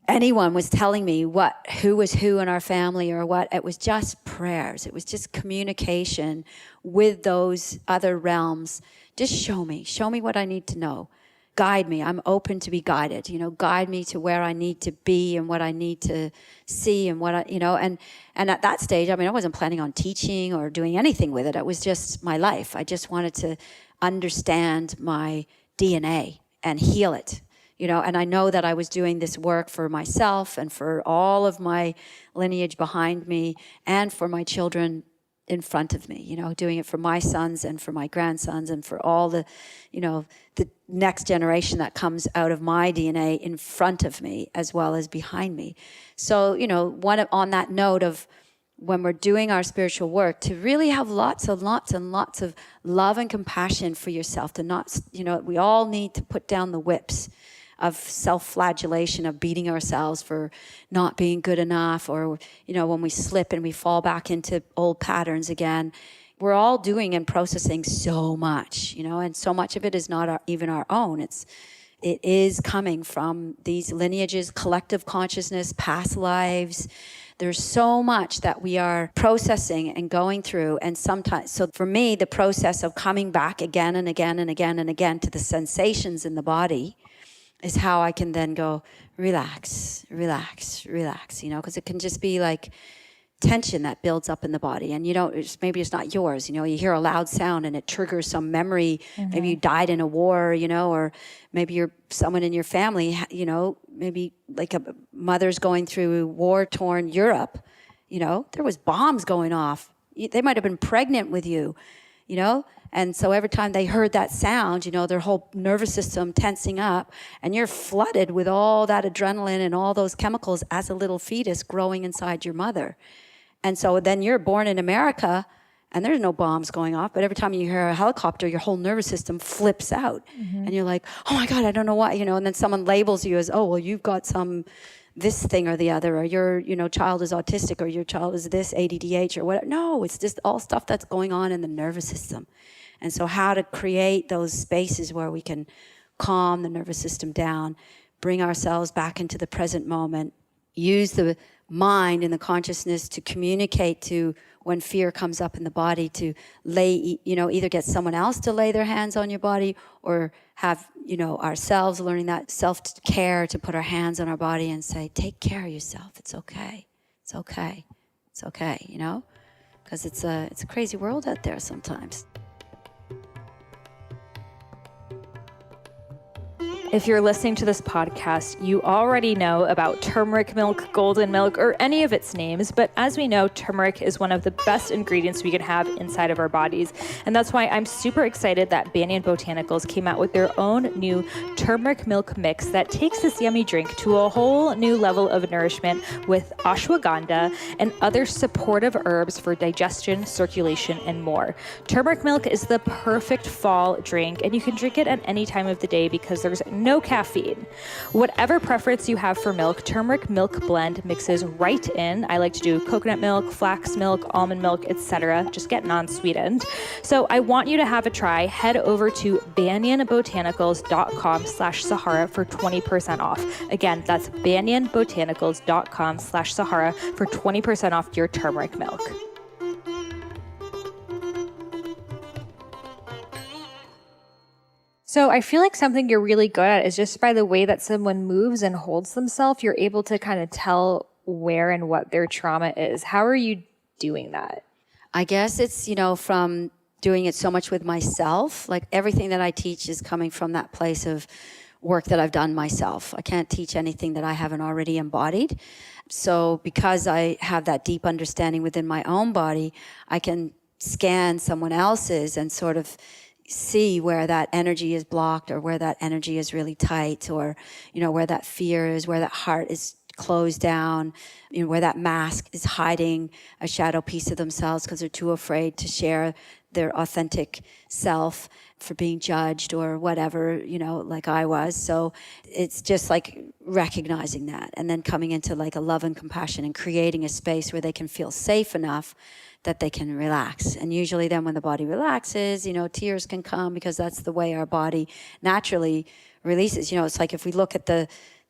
anyone was telling me who was who in our family or what. It was just prayers. It was just communication with those other realms. Just show me what I need to know. Guide me. I'm open to be guided, you know, guide me to where I need to be and what I need to see and what I, you know, and at that stage, I mean, I wasn't planning on teaching or doing anything with it. It was just my life. I just wanted to understand my DNA and heal it. And I know that I was doing this work for myself and for all of my lineage behind me and for my children in front of me, doing it for my sons and for my grandsons and for all the next generation that comes out of my DNA in front of me as well as behind me. So, on that note of when we're doing our spiritual work, to really have lots and lots and lots of love and compassion for yourself, to not, we all need to put down the whips of self-flagellation, of beating ourselves for not being good enough, or, when we slip and we fall back into old patterns again. We're all doing and processing so much, and so much of it is not even our own. It is coming from these lineages, collective consciousness, past lives. There's so much that we are processing and going through. And sometimes, so for me, the process of coming back again and again and again and again to the sensations in the body is how I can then go, relax, relax, relax, because it can just be like tension that builds up in the body. And maybe it's not yours, you hear a loud sound and it triggers some memory. Mm-hmm. Maybe you died in a war, or maybe you're someone in your family, maybe like a mother's going through war-torn Europe, there was bombs going off. They might have been pregnant with you, And so every time they heard that sound, their whole nervous system tensing up, and you're flooded with all that adrenaline and all those chemicals as a little fetus growing inside your mother. And so then you're born in America, and there's no bombs going off, but every time you hear a helicopter, your whole nervous system flips out. Mm-hmm. And you're like, oh my God, I don't know why, and then someone labels you as, oh, well, you've got this thing or the other, or your child is autistic, or your child is this ADDH or whatever. No, it's just all stuff that's going on in the nervous system. And so how to create those spaces where we can calm the nervous system down, bring ourselves back into the present moment, use the mind and the consciousness to communicate to when fear comes up in the body, to either get someone else to lay their hands on your body, or have, ourselves learning that self-care, to put our hands on our body and say, take care of yourself. It's okay. It's okay. It's okay, because it's a crazy world out there sometimes. If you're listening to this podcast, you already know about turmeric milk, golden milk, or any of its names. But as we know, turmeric is one of the best ingredients we can have inside of our bodies. And that's why I'm super excited that Banyan Botanicals came out with their own new turmeric milk mix that takes this yummy drink to a whole new level of nourishment with ashwagandha and other supportive herbs for digestion, circulation, and more. Turmeric milk is the perfect fall drink, and you can drink it at any time of the day because there's no caffeine. Whatever preference you have for milk, turmeric milk blend mixes right in. I like to do coconut milk, flax milk, almond milk, etc. Just get non-sweetened. So I want you to have a try. Head over to banyanbotanicals.com/Sahara for 20% off. Again, that's banyanbotanicals.com/Sahara for 20% off your turmeric milk. So I feel like something you're really good at is just by the way that someone moves and holds themselves, you're able to kind of tell where and what their trauma is. How are you doing that? I guess it's, from doing it so much with myself. Like everything that I teach is coming from that place of work that I've done myself. I can't teach anything that I haven't already embodied. So because I have that deep understanding within my own body, I can scan someone else's and sort of see where that energy is blocked, or where that energy is really tight, or where that fear is, where that heart is closed down, where that mask is hiding a shadow piece of themselves because they're too afraid to share their authentic self for being judged or whatever, like I was. So it's just like recognizing that, and then coming into like a love and compassion and creating a space where they can feel safe enough that they can relax. And usually then when the body relaxes, tears can come, because that's the way our body naturally releases. It's like if we look at the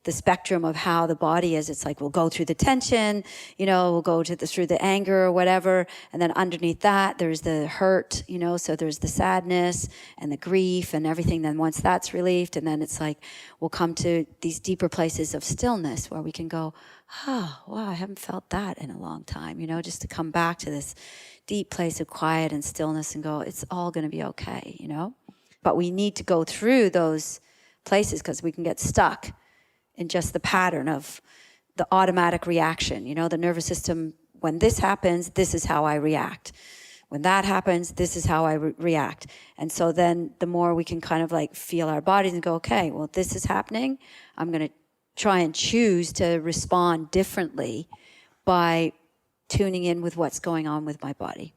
spectrum of how the body is, it's like we'll go through the tension, we'll go through the anger or whatever, and then underneath that there's the hurt, so there's the sadness and the grief and everything. Then once that's relieved, and then it's like we'll come to these deeper places of stillness where we can go, oh, wow, I haven't felt that in a long time, just to come back to this deep place of quiet and stillness and go, it's all going to be okay, But we need to go through those places because we can get stuck in just the pattern of the automatic reaction. You know, the nervous system, when this happens, this is how I react. When that happens, this is how I react. And so then the more we can kind of like feel our bodies and go, okay, well, this is happening. I'm going to try and choose to respond differently by tuning in with what's going on with my body.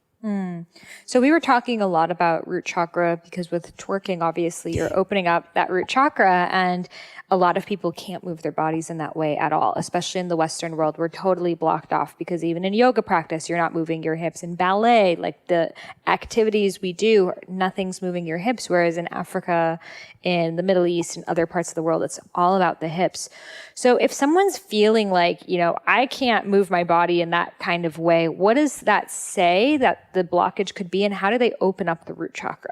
So we were talking a lot about root chakra because with twerking, obviously, you're opening up that root chakra, and a lot of people can't move their bodies in that way at all, especially in the Western world. We're totally blocked off because even in yoga practice, you're not moving your hips. In ballet, like the activities we do, nothing's moving your hips, whereas in Africa, in the Middle East, and other parts of the world, it's all about the hips. So if someone's feeling like, you know, I can't move my body in that kind of way, what does that say that the blockage could be, and how do they open up the root chakra?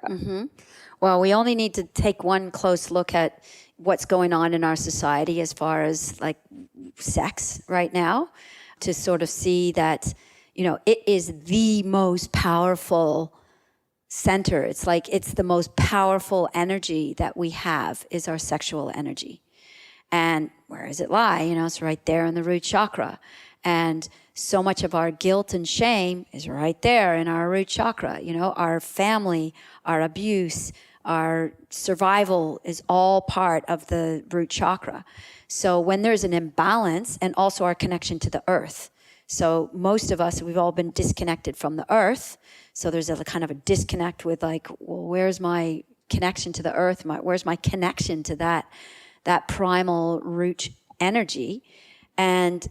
Well, we only need to take one close look at what's going on in our society as far as like sex right now to sort of see that, you know, it is the most powerful center. It's like it's the most powerful energy that we have is our sexual energy. And where does it lie? You know, it's right there in the root chakra. And so much of our guilt and shame is right there in our root chakra. You know, our family, our abuse, our survival is all part of the root chakra. So when there's an imbalance, and also our connection to the earth. So most of us, we've all been disconnected from the earth. So there's a kind of a disconnect with like, well, where's my connection to the earth? Where's my connection to that primal root energy? And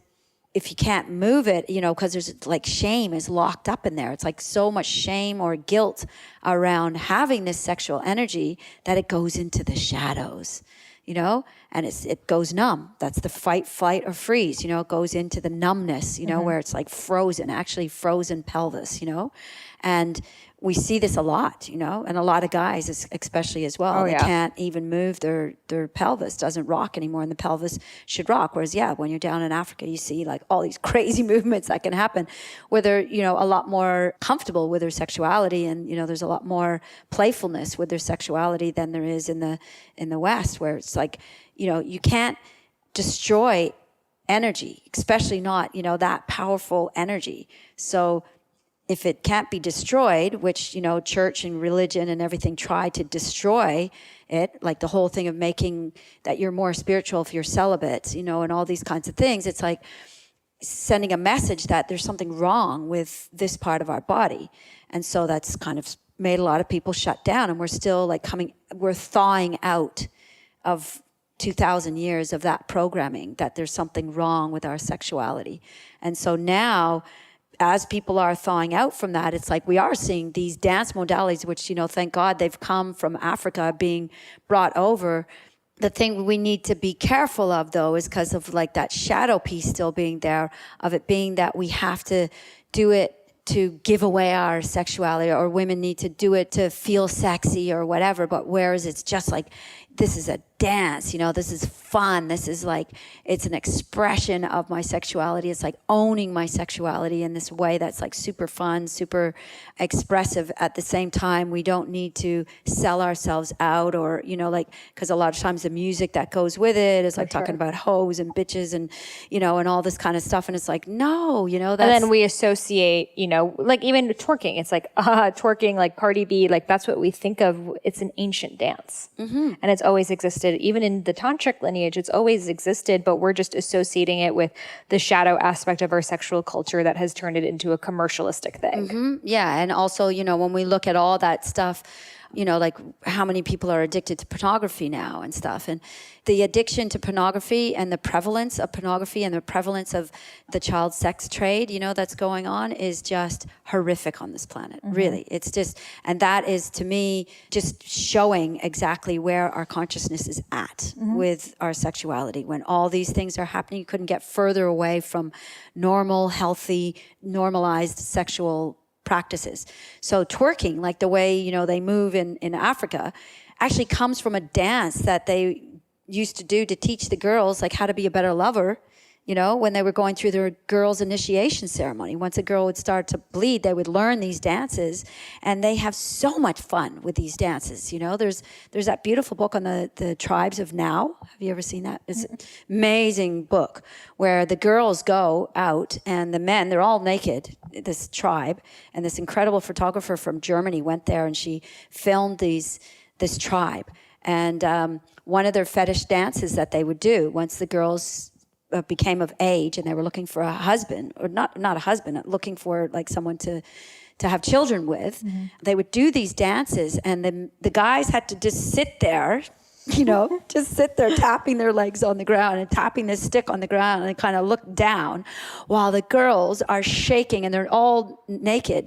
if you can't move it, you know, because there's like shame is locked up in there. It's like so much shame or guilt around having this sexual energy that it goes into the shadows, you know, and it goes numb. That's the fight, flight, or freeze, you know, it goes into the numbness, you know, where it's like frozen, actually frozen pelvis, you know, and we see this a lot, you know, and a lot of guys especially as well. They can't even move their pelvis, doesn't rock anymore, and the pelvis should rock. Whereas, when you're down in Africa, you see like all these crazy movements that can happen where they're, you know, a lot more comfortable with their sexuality, and, you know, there's a lot more playfulness with their sexuality than there is in the West, where it's like, you know, you can't destroy energy, especially not, you know, that powerful energy. So if it can't be destroyed, which, you know, church and religion and everything try to destroy it, like the whole thing of making that you're more spiritual if you're celibate, you know, and all these kinds of things, it's like sending a message that there's something wrong with this part of our body. And so that's kind of made a lot of people shut down, and we're still like we're thawing out of 2,000 years of that programming, that there's something wrong with our sexuality. And so now, as people are thawing out from that, it's like we are seeing these dance modalities, which, you know, thank God they've come from Africa, being brought over. The thing we need to be careful of, though, is because of like that shadow piece still being there, of it being that we have to do it to give away our sexuality, or women need to do it to feel sexy or whatever. But whereas it's just like, this is a dance, you know, this is fun. This is like, it's an expression of my sexuality. It's like owning my sexuality in this way that's like super fun, super expressive. At the same time, we don't need to sell ourselves out, or, you know, like, because a lot of times the music that goes with it is like talking about hoes and bitches and, you know, and all this kind of stuff. And it's like, no, you know, that's... And then we associate, you know, like even twerking, it's like, twerking, like Cardi B, like that's what we think of. It's an ancient dance. And it's always existed. Even in the tantric lineage, it's always existed, but we're just associating it with the shadow aspect of our sexual culture that has turned it into a commercialistic thing. Yeah, and also, you know, when we look at all that stuff, you know, like how many people are addicted to pornography now and stuff. And the addiction to pornography and the prevalence of pornography and the prevalence of the child sex trade, you know, that's going on is just horrific on this planet. Really. It's just, and that is to me just showing exactly where our consciousness is at with our sexuality. When all these things are happening, you couldn't get further away from normal, healthy, normalized sexual practices. So twerking, like the way, you know, they move in Africa, actually comes from a dance that they used to do to teach the girls like how to be a better lover when they were going through their girls' initiation ceremony. Once a girl would start to bleed, they would learn these dances, and they have so much fun with these dances. There's that beautiful book on the tribes of now. Have you ever seen that? It's an amazing book where the girls go out and the men, they're all naked, this tribe, and this incredible photographer from Germany went there and she filmed this tribe. And one of their fetish dances that they would do once the girls became of age and they were looking for a husband, or not a husband, looking for like someone to have children with, they would do these dances, and the guys had to just sit there, just sit there tapping their legs on the ground and tapping this stick on the ground and kind of look down while the girls are shaking and they're all naked,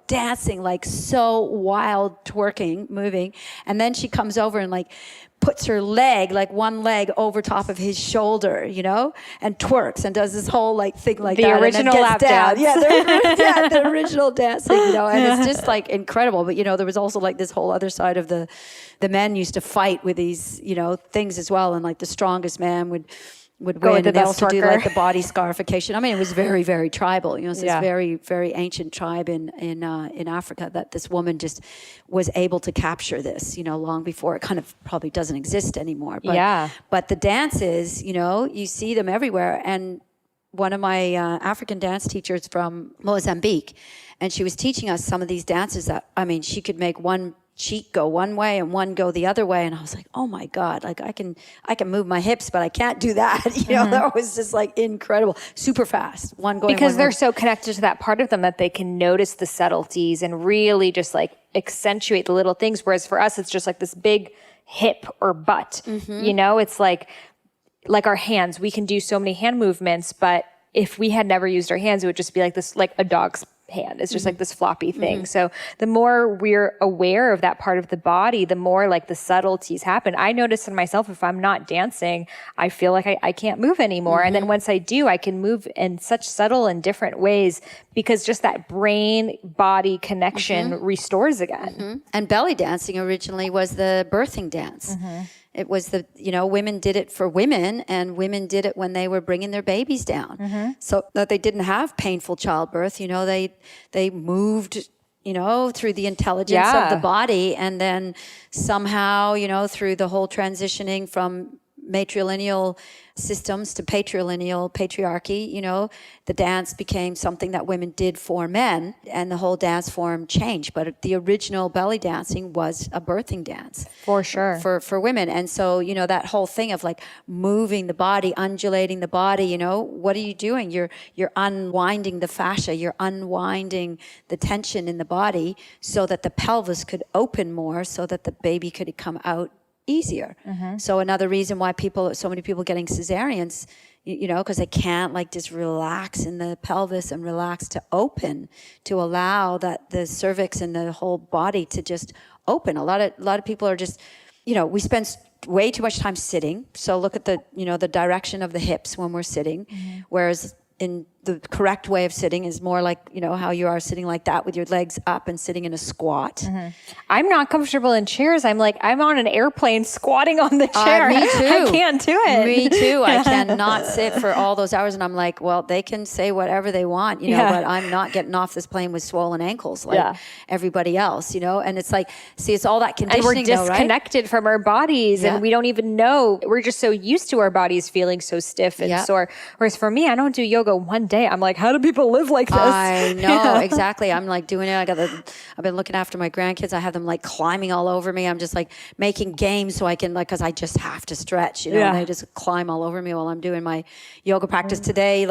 dancing like so wild, twerking, moving. And then she comes over and like puts her leg, like one leg over top of his shoulder, and twerks and does this whole like thing like the that. The original lap dance. Yeah, the original dancing, and it's just like incredible. But, there was also like this whole other side of the men used to fight with these, things as well. And like the strongest man would go win, with and they also do twerker. like the body scarification. I mean, it was very, very tribal. It's this very, very ancient tribe in Africa that this woman just was able to capture this, long before it kind of probably doesn't exist anymore. But the dances, you see them everywhere. And one of my African dance teachers from Mozambique, and she was teaching us some of these dances that, I mean, she could make one cheek go one way and one go the other way, and I was like, oh my God, like I can move my hips, but I can't do that. That was just like incredible, super fast. One going because one they're way. so connected to that part of them that they can notice the subtleties and really just like accentuate the little things. Whereas for us, it's just like this big hip or butt. It's like our hands. We can do so many hand movements, but if we had never used our hands, it would just be like this, like a dog's hand. It's just like this floppy thing. So the more we're aware of that part of the body, the more like the subtleties happen. I notice in myself, if I'm not dancing, I feel like I can't move anymore. And then once I do, I can move in such subtle and different ways because just that brain body connection restores again. And belly dancing originally was the birthing dance. It was women did it for women, and women did it when they were bringing their babies down. So that they didn't have painful childbirth, they moved, through the intelligence of the body, and then somehow, through the whole transitioning from matrilineal systems to patrilineal patriarchy, the dance became something that women did for men, and the whole dance form changed. But the original belly dancing was a birthing dance. For sure. For women. And so, that whole thing of like moving the body, undulating the body, what are you doing? You're unwinding the fascia, you're unwinding the tension in the body so that the pelvis could open more, so that the baby could come out easier. So another reason why so many people getting cesareans, because they can't like just relax in the pelvis and relax to open, to allow that the cervix and the whole body to just open. A lot of people are just, we spend way too much time sitting. So look at the direction of the hips when we're sitting, whereas in the correct way of sitting is more like, how you are sitting like that with your legs up and sitting in a squat. I'm not comfortable in chairs. I'm on an airplane squatting on the chair. Me too. I can't do it. Me too. I cannot sit for all those hours. And I'm like, well, they can say whatever they want, but I'm not getting off this plane with swollen ankles like everybody else, And it's like, see, it's all that conditioning, and we're disconnected from our bodies and we don't even know. We're just so used to our bodies feeling so stiff and sore. Whereas for me, I don't do yoga one day. I'm like, how do people live like this? I know, exactly. I'm like doing it. I've been looking after my grandkids. I have them like climbing all over me. I'm just like making games so I can because I just have to stretch, and they just climb all over me while I'm doing my yoga practice today,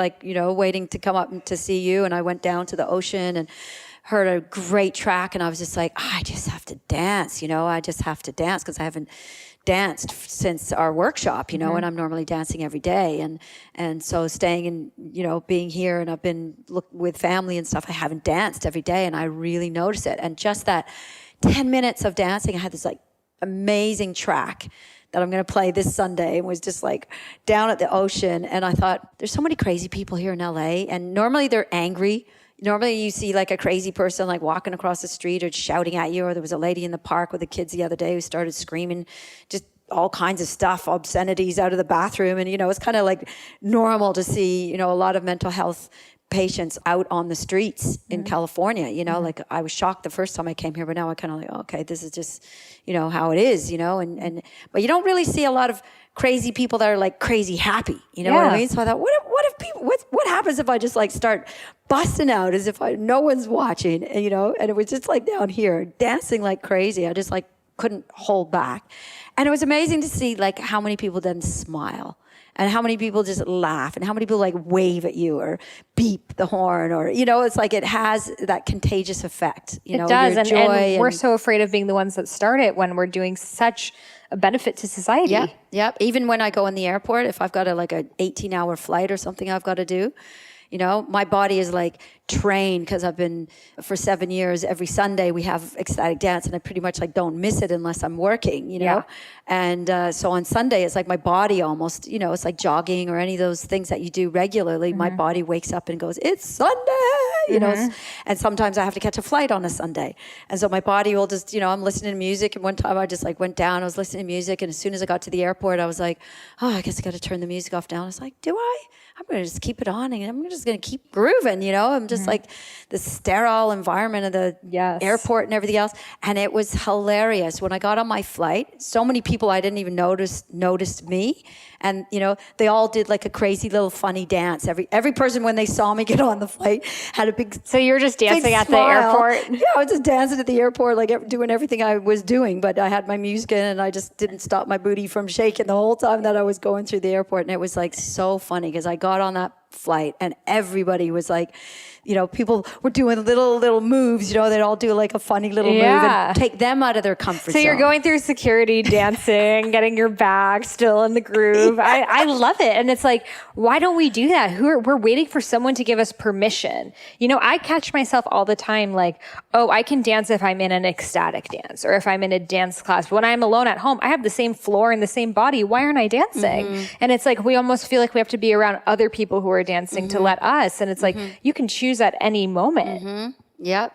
waiting to come up to see you. And I went down to the ocean and heard a great track, and I was just like, I just have to dance, I just have to dance because I haven't danced since our workshop, and I'm normally dancing every day. And so staying in, being here, and I've been with family and stuff, I haven't danced every day, and I really notice it. And just that 10 minutes of dancing, I had this like amazing track that I'm going to play this Sunday, and was just like down at the ocean. And I thought, there's so many crazy people here in LA, and normally they're angry. Normally you see like a crazy person like walking across the street or shouting at you, or there was a lady in the park with the kids the other day who started screaming just all kinds of stuff, obscenities out of the bathroom. And, it's kind of like normal to see, a lot of mental health patients out on the streets in California, like I was shocked the first time I came here, but now I kind of like, okay, this is just, how it is, but you don't really see a lot of crazy people that are like crazy happy, what I mean? So I thought, what happens if I just like start busting out as if no one's watching, and it was just like down here dancing like crazy. I just like couldn't hold back. And it was amazing to see like how many people then smile. And how many people just laugh, and how many people like wave at you or beep the horn, or, it's like it has that contagious effect. It does. And we're so afraid of being the ones that start it when we're doing such a benefit to society. Yeah. Yeah. Even when I go in the airport, if I've got a 18-hour flight or something I've got to do, my body is like trained, because I've been for 7 years, every Sunday we have ecstatic dance, and I pretty much like don't miss it unless I'm working, And so on Sunday, it's like my body almost, it's like jogging or any of those things that you do regularly. My body wakes up and goes, it's Sunday, and sometimes I have to catch a flight on a Sunday. And so my body will just, I'm listening to music. And one time I just like went down, I was listening to music. And as soon as I got to the airport, I was like, oh, I guess I got to turn the music off now. I was like, do I? I'm going to just keep it on, and I'm just going to keep grooving, I'm just like the sterile environment of the airport and everything else. And it was hilarious. When I got on my flight, so many people I didn't even noticed me. And, they all did like a crazy little funny dance. Every person, when they saw me get on the flight, had a big So you're just dancing at smile. The airport? Yeah, I was just dancing at the airport, like doing everything I was doing. But I had my music in, and I just didn't stop my booty from shaking the whole time that I was going through the airport. And it was like so funny, because I got on that flight and everybody was like, people were doing little moves, they'd all do like a funny little move and take them out of their comfort zone. So you're going through security, dancing, getting your bag still in the groove. I love it. And it's like, why don't we do that? We're waiting for someone to give us permission. I catch myself all the time like, oh, I can dance if I'm in an ecstatic dance or if I'm in a dance class. But when I'm alone at home, I have the same floor and the same body. Why aren't I dancing? And it's like, we almost feel like we have to be around other people who are dancing to let us. And it's like, you can choose at any moment. Yep.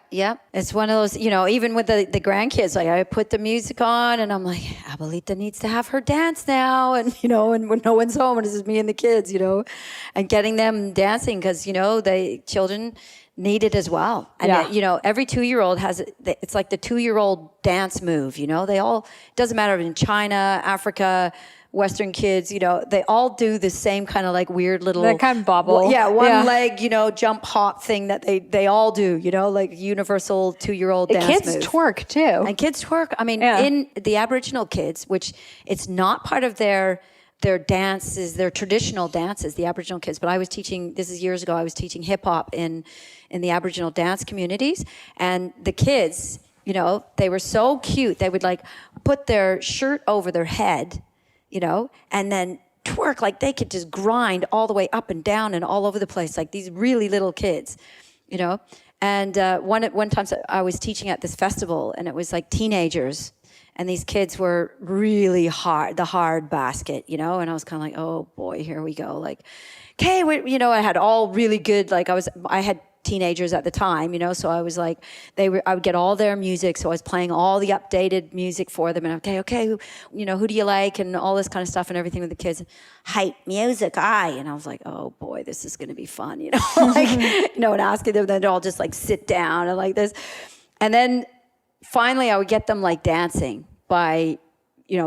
It's one of those, even with the grandkids, like I put the music on and I'm like, Abuelita needs to have her dance now. And, and when no one's home, and it's just me and the kids, and getting them dancing, because, children need it as well. And, every 2-year-old it's like the 2-year-old dance move, they all, it doesn't matter if in China, Africa, Western kids, they all do the same kind of like weird little... That kind of bobble. One leg, jump hop thing that they all do, like universal 2-year-old dance kids move. Twerk too. And kids twerk. I mean, in the Aboriginal kids, which it's not part of their dances, their traditional dances, the Aboriginal kids, but I was teaching, this is years ago, I was teaching hip hop in the Aboriginal dance communities, and the kids, they were so cute. They would like put their shirt over their head, and then twerk, like they could just grind all the way up and down and all over the place, like these really little kids, And one time I was teaching at this festival, and it was like teenagers, and these kids were really the hard basket, and I was kind of like, oh boy, here we go. Like, okay, I had all really good, like I had teenagers at the time, so I was like, I would get all their music, so I was playing all the updated music for them, and okay, who do you like, and all this kind of stuff and everything with the kids. Hype music, and I was like, oh boy, this is going to be fun, and asking them then to all just like sit down and like this, and then finally I would get them like dancing by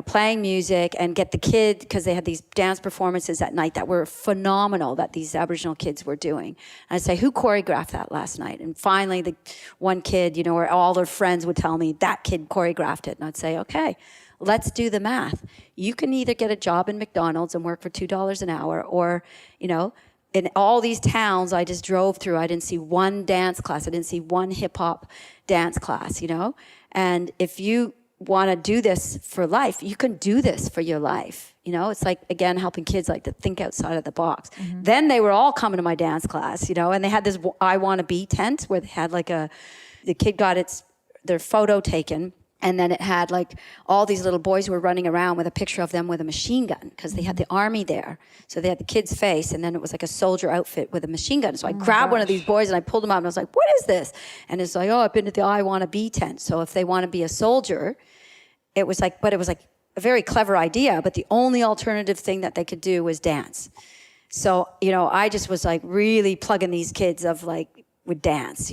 playing music, and get the kid, because they had these dance performances at night that were phenomenal that these Aboriginal kids were doing. And I'd say, who choreographed that last night? And finally the one kid, or all their friends would tell me, that kid choreographed it. And I'd say, okay, let's do the math. You can either get a job in McDonald's and work for $2 an hour, or, in all these towns I just drove through, I didn't see one dance class. I didn't see one hip hop dance class, And if you want to do this for life, you can do this for your life. It's like, again, helping kids like to think outside of the box. Mm-hmm. Then they were all coming to my dance class, and they had this I Want to Be tent where they had like the kid got their photo taken, and then it had like all these little boys who were running around with a picture of them with a machine gun, because they had the army there. So they had the kid's face, and then it was like a soldier outfit with a machine gun. So I grabbed one of these boys and I pulled him out, and I was like, what is this? And it's like, oh, I've been to the I Want to Be tent. So if they want to be a soldier, it was like a very clever idea, but the only alternative thing that they could do was dance. So, I just was like really plugging these kids of like, would dance,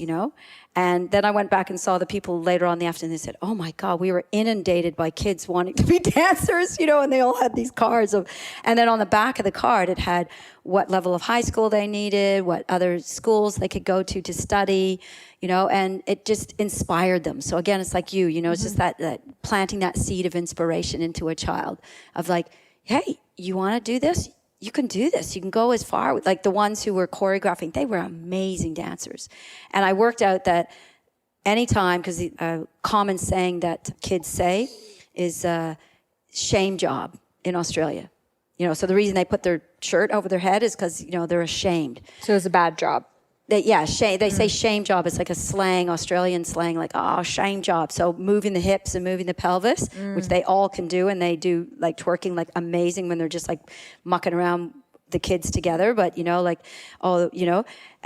And then I went back and saw the people later on in the afternoon. They said, oh my God, we were inundated by kids wanting to be dancers, and they all had these cards and then on the back of the card, it had what level of high school they needed, what other schools they could go to study, and it just inspired them. So again, it's like it's just that planting that seed of inspiration into a child of like, hey, you want to do this? You can do this. You can go as far. Like the ones who were choreographing, they were amazing dancers. And I worked out that anytime, because the common saying that kids say is shame job in Australia. So the reason they put their shirt over their head is because, they're ashamed. So it's a bad job. Shame. They say shame job. It's like a slang, Australian slang, like, oh, shame job. So moving the hips and moving the pelvis, which they all can do, and they do like twerking like amazing when they're just like mucking around the kids together. But, and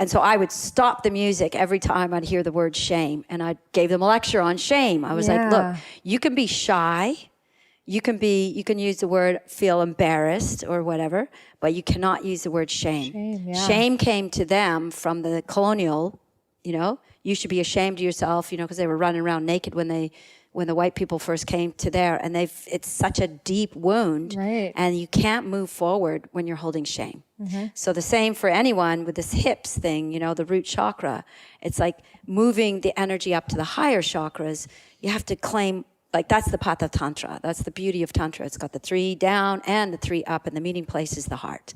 so I would stop the music every time I'd hear the word shame, and I gave them a lecture on shame. I was like, look, you can be shy. You can use the word feel embarrassed or whatever, but you cannot use the word shame. Shame came to them from the colonial, you should be ashamed of yourself, because they were running around naked when the white people first came to there, and it's such a deep wound, right. And you can't move forward when you're holding shame. Mm-hmm. So the same for anyone with this hips thing, the root chakra. It's like moving the energy up to the higher chakras. You have to claim. Like that's the path of Tantra. That's the beauty of Tantra. It's got the 3 down and the 3 up, and the meeting place is the heart.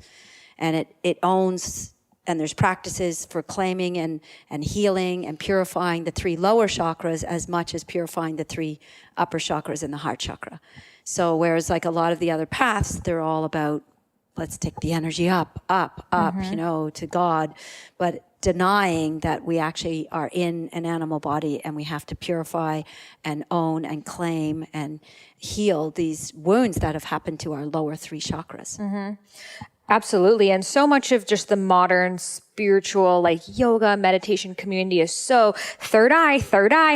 And it owns, and there's practices for claiming and healing and purifying the 3 lower chakras as much as purifying the 3 upper chakras in the heart chakra. So whereas like a lot of the other paths, they're all about, let's take the energy up, to God. But denying that we actually are in an animal body and we have to purify and own and claim and heal these wounds that have happened to our lower 3 chakras. Mm-hmm. Absolutely. And so much of just the modern spiritual, like yoga, meditation community is so third eye.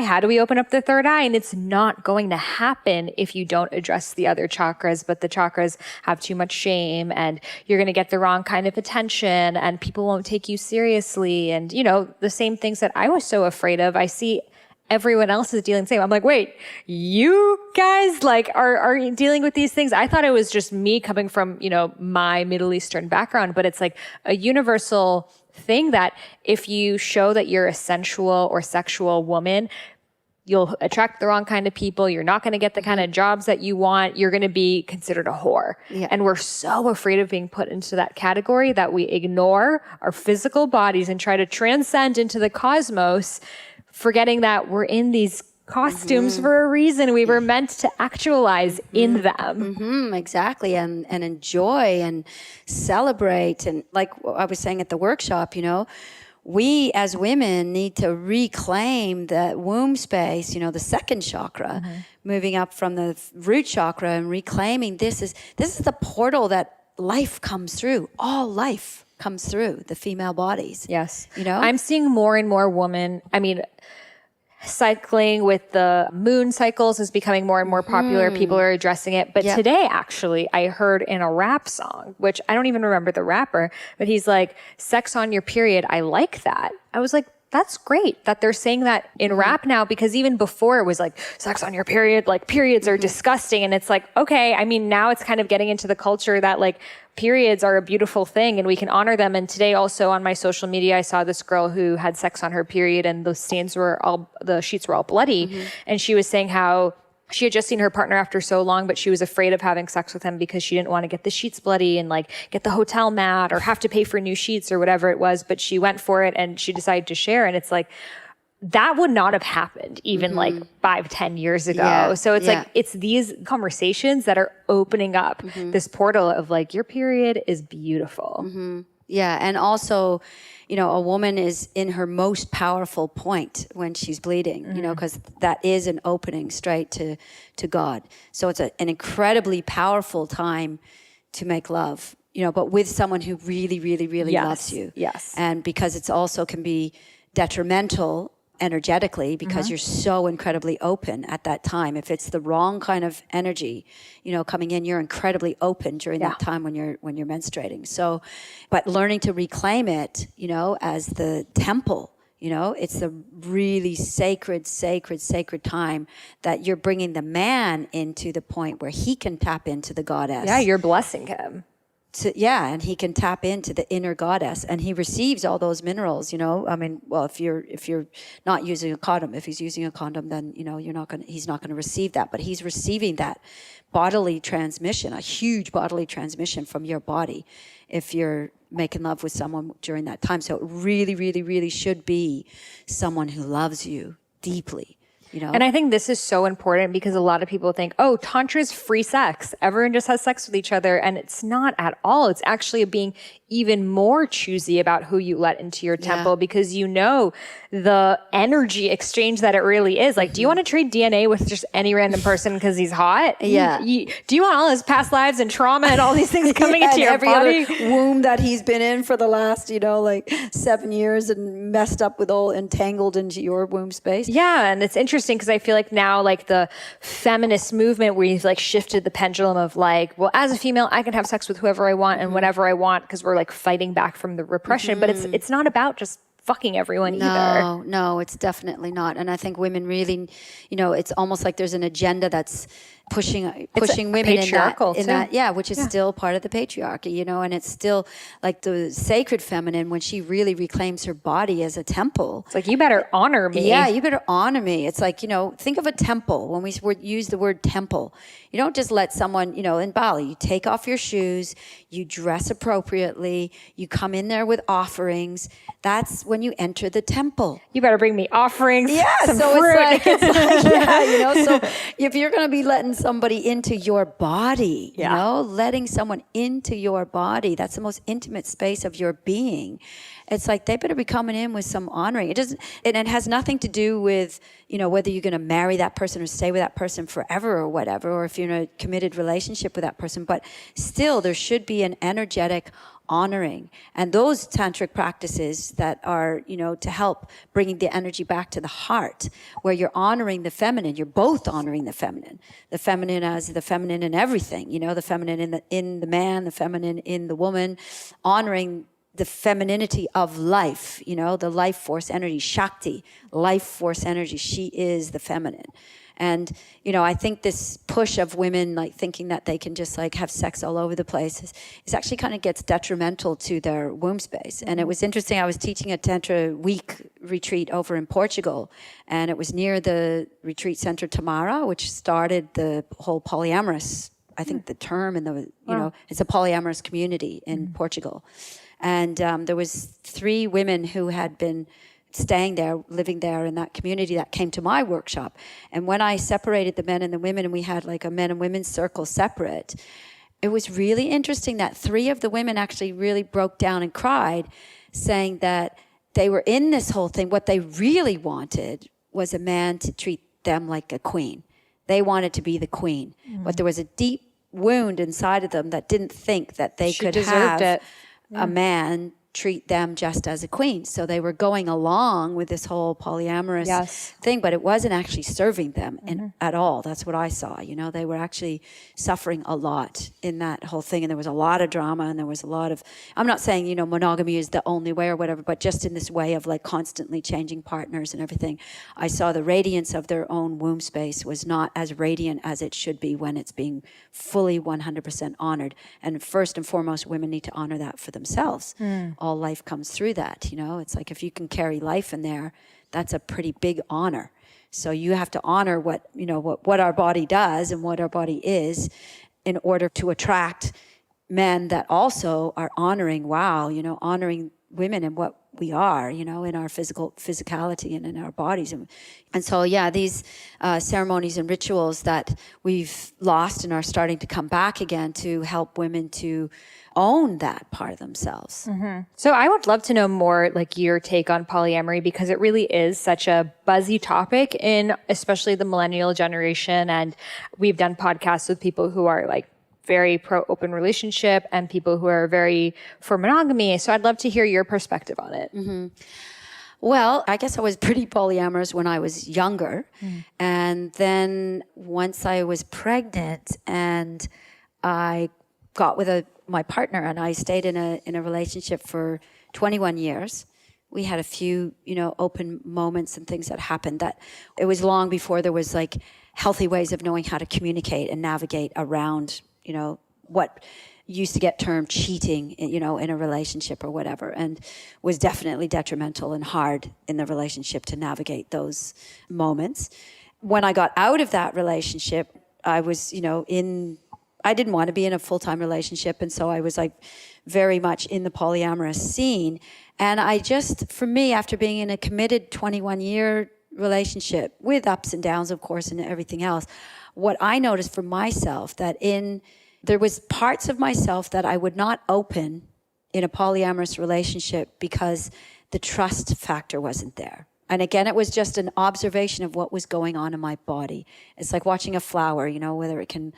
How do we open up the third eye? And it's not going to happen if you don't address the other chakras, but the chakras have too much shame and you're going to get the wrong kind of attention and people won't take you seriously. And, the same things that I was so afraid of, I see everyone else is dealing the same. I'm like, wait, you guys are dealing with these things? I thought it was just me coming from, my Middle Eastern background, but it's like a universal thing that if you show that you're a sensual or sexual woman, you'll attract the wrong kind of people. You're not going to get the kind of jobs that you want. You're going to be considered a whore. Yeah. And we're so afraid of being put into that category that we ignore our physical bodies and try to transcend into the cosmos, forgetting that we're in these costumes for a reason. We were meant to actualize in them. Exactly. And enjoy and celebrate. And like I was saying at the workshop, we as women need to reclaim that womb space, the second chakra, moving up from the root chakra and reclaiming this is the portal that life comes through. All life comes through the female bodies. Yes. I'm seeing more and more women. Cycling with the moon cycles is becoming more and more popular. People are addressing it. But today, actually, I heard in a rap song, which I don't even remember the rapper, but he's like, sex on your period. I like that. I was like, that's great that they're saying that in rap now, because even before it was like sex on your period, like periods are disgusting. And it's like, okay, now it's kind of getting into the culture that like periods are a beautiful thing and we can honor them. And today also on my social media, I saw this girl who had sex on her period and the sheets were all bloody. And she was saying how she had just seen her partner after so long, but she was afraid of having sex with him because she didn't want to get the sheets bloody and like get the hotel mat or have to pay for new sheets or whatever it was. But she went for it and she decided to share. And it's like, that would not have happened even like 5-10 years ago. Yeah. So it's like, it's these conversations that are opening up this portal of like, your period is beautiful. Yeah. And also, a woman is in her most powerful point when she's bleeding, because that is an opening straight to God. So it's an incredibly powerful time to make love, but with someone who really, really, really loves you. Yes. And because it's also can be detrimental energetically, because you're so incredibly open at that time. If it's the wrong kind of energy, coming in, you're incredibly open during that time when you're menstruating. So, but learning to reclaim it, as the temple, it's the really sacred time that you're bringing the man into the point where he can tap into the goddess. Yeah, you're blessing him. And he can tap into the inner goddess, and he receives all those minerals. If you're not using a condom, if he's using a condom, then he's not gonna receive that. But he's receiving that bodily transmission, a huge bodily transmission from your body, if you're making love with someone during that time. So it really, really, really should be someone who loves you deeply. And I think this is so important because a lot of people think, oh, Tantra is free sex. Everyone just has sex with each other. And it's not at all. It's actually being even more choosy about who you let into your temple because the energy exchange that it really is. Like, do you want to trade DNA with just any random person because he's hot? Yeah. Do you want all his past lives and trauma and all these things coming into your every body? Other womb that he's been in for the last, 7 years and messed up with all entangled into your womb space? Yeah. And it's interesting because I feel like now, like the feminist movement, we've like shifted the pendulum of like, well, as a female, I can have sex with whoever I want and whenever I want because we're like fighting back from the repression. But it's not about just fucking everyone either. No, it's definitely not. And I think women really, it's almost like there's an agenda that's pushing women in that, which is still part of the patriarchy, and it's still like the sacred feminine when she really reclaims her body as a temple. It's like, you better honor me. Yeah, you better honor me. It's like, think of a temple. When we use the word temple, you don't just let someone, in Bali, you take off your shoes, you dress appropriately, you come in there with offerings. That's when you enter the temple. You better bring me offerings. Yeah, some so fruit. it's like so if you're going to be letting somebody into your body, letting someone into your body, that's the most intimate space of your being. It's like they better be coming in with some honoring. It has nothing to do with, whether you're going to marry that person or stay with that person forever or whatever, or if you're in a committed relationship with that person. But still, there should be an energetic honoring. And those tantric practices that are, to help bringing the energy back to the heart, where you're honoring the feminine, you're both honoring the feminine as the feminine in everything, the feminine in the man, the feminine in the woman, honoring the femininity of life, the life force energy, Shakti, life force energy. She is the feminine. And, I think this push of women like thinking that they can just like have sex all over the place is actually kind of gets detrimental to their womb space. And it was interesting. I was teaching a Tantra week retreat over in Portugal, and it was near the retreat center Tamara, which started the whole polyamorous, I think the term, and it's a polyamorous community in Portugal. And there was 3 women who had been staying there, living there in that community that came to my workshop. And when I separated the men and the women and we had like a men and women's circle separate, it was really interesting that 3 of the women actually really broke down and cried, saying that they were in this whole thing. What they really wanted was a man to treat them like a queen. They wanted to be the queen. But there was a deep wound inside of them that didn't think that they could have a man treat them just as a queen. So they were going along with this whole polyamorous thing, but it wasn't actually serving them at all. That's what I saw. They were actually suffering a lot in that whole thing. And there was a lot of drama, and there was a lot of, I'm not saying, monogamy is the only way or whatever, but just in this way of like constantly changing partners and everything. I saw the radiance of their own womb space was not as radiant as it should be when it's being fully 100% honored. And first and foremost, women need to honor that for themselves. All life comes through that, It's like if you can carry life in there, that's a pretty big honor. So you have to honor what our body does and what our body is in order to attract men that also are honoring, honoring women and what we are, in our physicality and in our bodies. And so, these ceremonies and rituals that we've lost and are starting to come back again to help women to own that part of themselves. So I would love to know more like your take on polyamory, because it really is such a buzzy topic in especially the millennial generation. And we've done podcasts with people who are like very pro open relationship and people who are very for monogamy. So I'd love to hear your perspective on it. Well, I guess I was pretty polyamorous when I was younger. And then once I was pregnant and I got with my partner and I stayed in a relationship for 21 years. We had a few, open moments and things that happened that it was long before there was like healthy ways of knowing how to communicate and navigate around, what used to get termed cheating, in a relationship or whatever, and was definitely detrimental and hard in the relationship to navigate those moments. When I got out of that relationship, I was, I didn't want to be in a full-time relationship. And so I was like very much in the polyamorous scene. And I just, for me, after being in a committed 21-year relationship with ups and downs, of course, and everything else, what I noticed for myself there was parts of myself that I would not open in a polyamorous relationship because the trust factor wasn't there. And again, it was just an observation of what was going on in my body. It's like watching a flower, whether it can,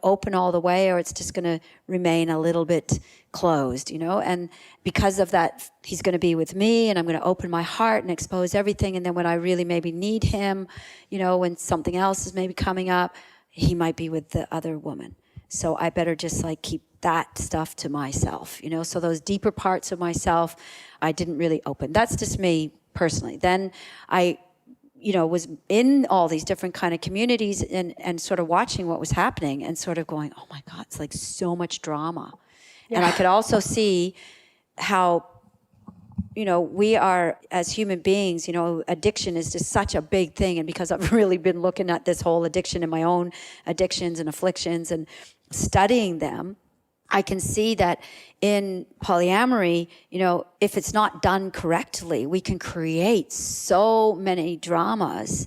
open all the way or it's just going to remain a little bit closed, And because of that, he's going to be with me and I'm going to open my heart and expose everything. And then when I really maybe need him, when something else is maybe coming up, he might be with the other woman. So I better just like keep that stuff to myself, So those deeper parts of myself, I didn't really open. That's just me personally. Then I, was in all these different kind of communities and sort of watching what was happening and sort of going, oh my God, it's like so much drama. Yeah. And I could also see how, we are as human beings, addiction is just such a big thing. And because I've really been looking at this whole addiction and my own addictions and afflictions and studying them, I can see that in polyamory, if it's not done correctly, we can create so many dramas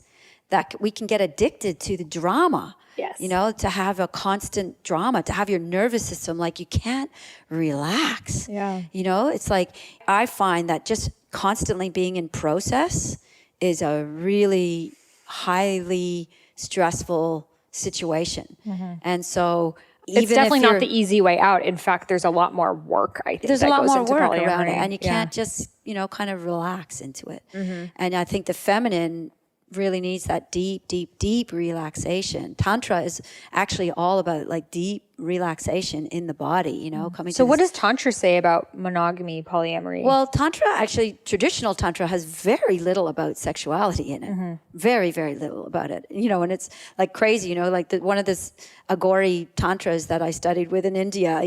that we can get addicted to the drama. Yes. To have a constant drama, to have your nervous system, like you can't relax. Yeah. It's like I find that just constantly being in process is a really highly stressful situation. Mm-hmm. And so it's definitely not the easy way out. In fact, there's a lot more work, I think. There's a lot more work polyamory. Around it. And you can't just, kind of relax into it. Mm-hmm. And I think the feminine really needs that deep, deep, deep relaxation. Tantra is actually all about like deep relaxation in the body, coming So what does Tantra say about monogamy, polyamory? Well, Tantra, actually, traditional Tantra has very little about sexuality in it. Mm-hmm. Very, very little about it. And it's like crazy, like one of this Agori Tantras that I studied with in India,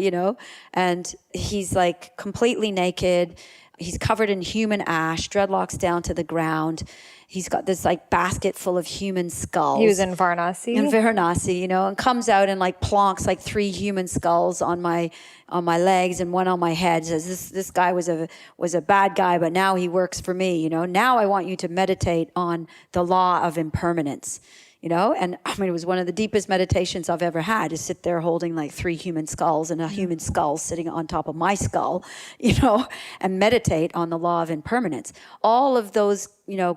and he's like completely naked. He's covered in human ash, dreadlocks down to the ground. He's got this like basket full of human skulls. He was in Varanasi. And comes out and like plonks like 3 human skulls on my legs and one on my head. Says this guy was a bad guy, but now he works for me. Now I want you to meditate on the law of impermanence. And I mean, it was one of the deepest meditations I've ever had, to sit there holding like 3 human skulls and a human skull sitting on top of my skull, and meditate on the law of impermanence. All of those,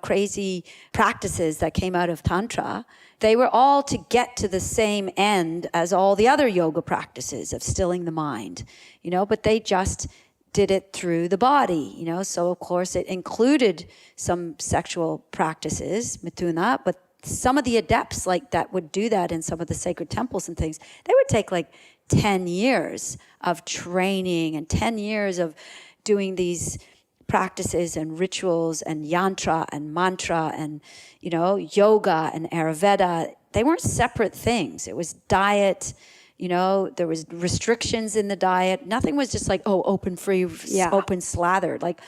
crazy practices that came out of Tantra, they were all to get to the same end as all the other yoga practices of stilling the mind, but they just did it through the body, So of course it included some sexual practices, mithuna, but some of the adepts like that would do that in some of the sacred temples and things. They would take like 10 years of training and 10 years of doing these practices and rituals and yantra and mantra and, yoga and Ayurveda. They weren't separate things. It was diet, there was restrictions in the diet. Nothing was just like, open free, open slathered. Like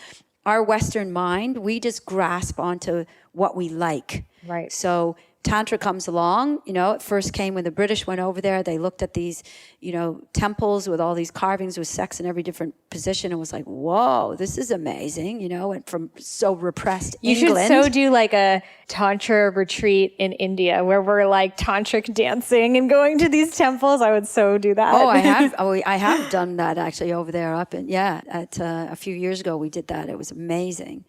our Western mind, we just grasp onto what we like. Right. So Tantra comes along, it first came when the British went over there. They looked at these, temples with all these carvings with sex in every different position and was like, whoa, this is amazing, and from so repressed England. You should so do like a Tantra retreat in India where we're like tantric dancing and going to these temples. I would so do that. Oh, I have. I have done that actually over there a few years ago we did that. It was amazing.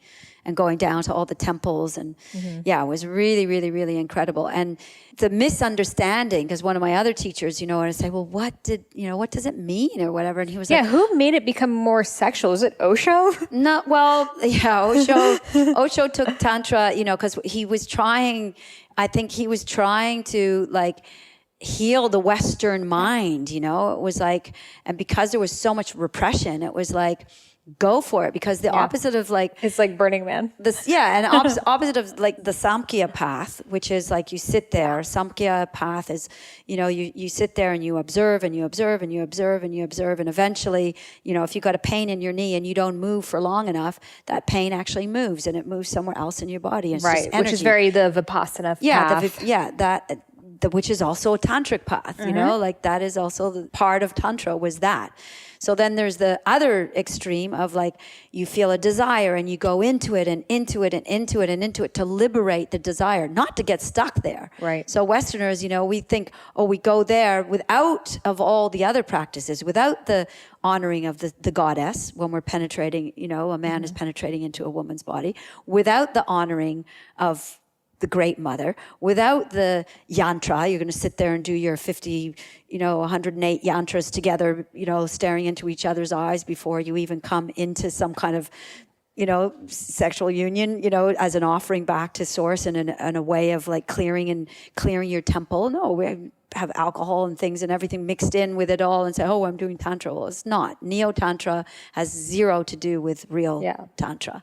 and going down to all the temples. And yeah, it was really, really, really incredible. And the misunderstanding, because one of my other teachers, you know, and I say, well, what does it mean or whatever? And he was like, who made it become more sexual? Is it Osho? No, well, yeah, Osho took Tantra, you know, because he was trying to like heal the Western mind, you know. It was like, and because there was so much repression, it was like, go for it, because the opposite of like, it's like Burning Man. And opposite of like the Samkhya path, which is like you sit there. Samkhya path is, you know, you sit there and you observe and you observe and you observe and you observe, and eventually, you know, if you got a pain in your knee and you don't move for long enough, that pain actually moves, and it moves somewhere else in your body. It's right, which is very the Vipassana path. Which is also a tantric path, you know, like that is also the part of Tantra was that. So then there's the other extreme of like, you feel a desire and you go into it and into it and into it and into it to liberate the desire, not to get stuck there. Right. So Westerners, you know, we think, oh, we go there without of all the other practices, without the honoring of the goddess when we're penetrating, you know, a man is penetrating into a woman's body, without the honoring of the great mother, without the yantra. You're going to sit there and do your 50, you know, 108 yantras together, you know, staring into each other's eyes before you even come into some kind of, you know, sexual union, you know, as an offering back to source and a way of like clearing your temple. No, we have alcohol and things and everything mixed in with it all and say, oh, I'm doing Tantra. Well, it's not. Neo-Tantra has zero to do with real Tantra.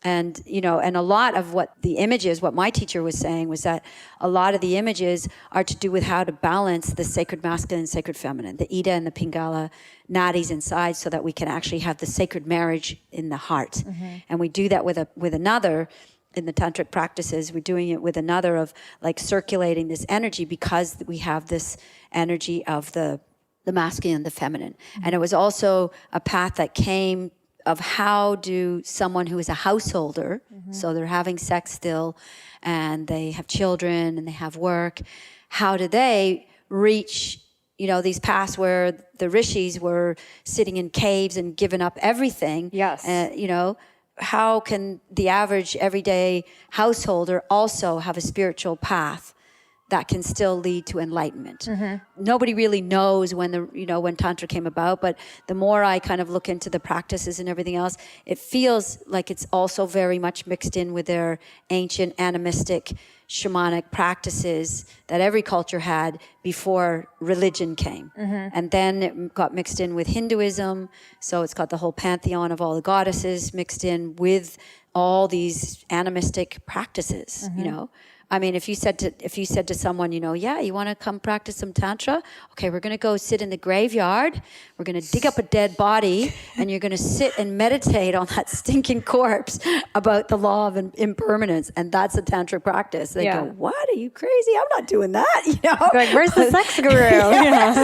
And, you know, and a lot of what the images, what my teacher was saying was that a lot of the images are to do with how to balance the sacred masculine and sacred feminine, the Ida and the Pingala nadis inside, so that we can actually have the sacred marriage in the heart. And we do that with another. In the tantric practices, we're doing it with another of like circulating this energy, because we have this energy of the masculine and the feminine. And it was also a path that came of how do someone who is a householder, so they're having sex still, and they have children and they have work, how do they reach, you know, these paths where the rishis were sitting in caves and giving up everything? Yes. You know, how can the average everyday householder also have a spiritual path that can still lead to enlightenment? Nobody really knows when Tantra came about, but the more I kind of look into the practices and everything else, it feels like it's also very much mixed in with their ancient animistic shamanic practices that every culture had before religion came. And then it got mixed in with Hinduism, so it's got the whole pantheon of all the goddesses mixed in with all these animistic practices, you know. I mean, if you said to someone, you know, yeah, you want to come practice some Tantra? Okay, we're going to go sit in the graveyard. We're going to dig up a dead body, and you're going to sit and meditate on that stinking corpse about the law of impermanence. And that's a Tantric practice. They go, what? Are you crazy? I'm not doing that. You know, like, where's the sex guru? Where's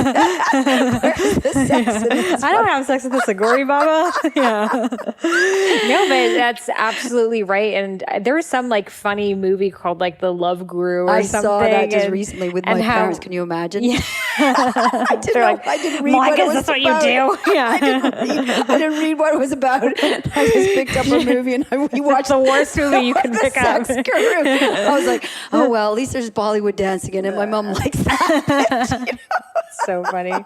the sex? I don't have sex with the Sagori Baba. No, but that's absolutely right. And there was some like funny movie called like The Love Guru or something. I saw that just recently with my parents. Can you imagine? Yeah. I didn't read what it was about. You do? Yeah. I didn't read what it was about. I just picked up a movie and we watched the worst movie you can pick up. I was like, oh well, at least there's Bollywood dancing in it. My mom likes that. You know? So funny.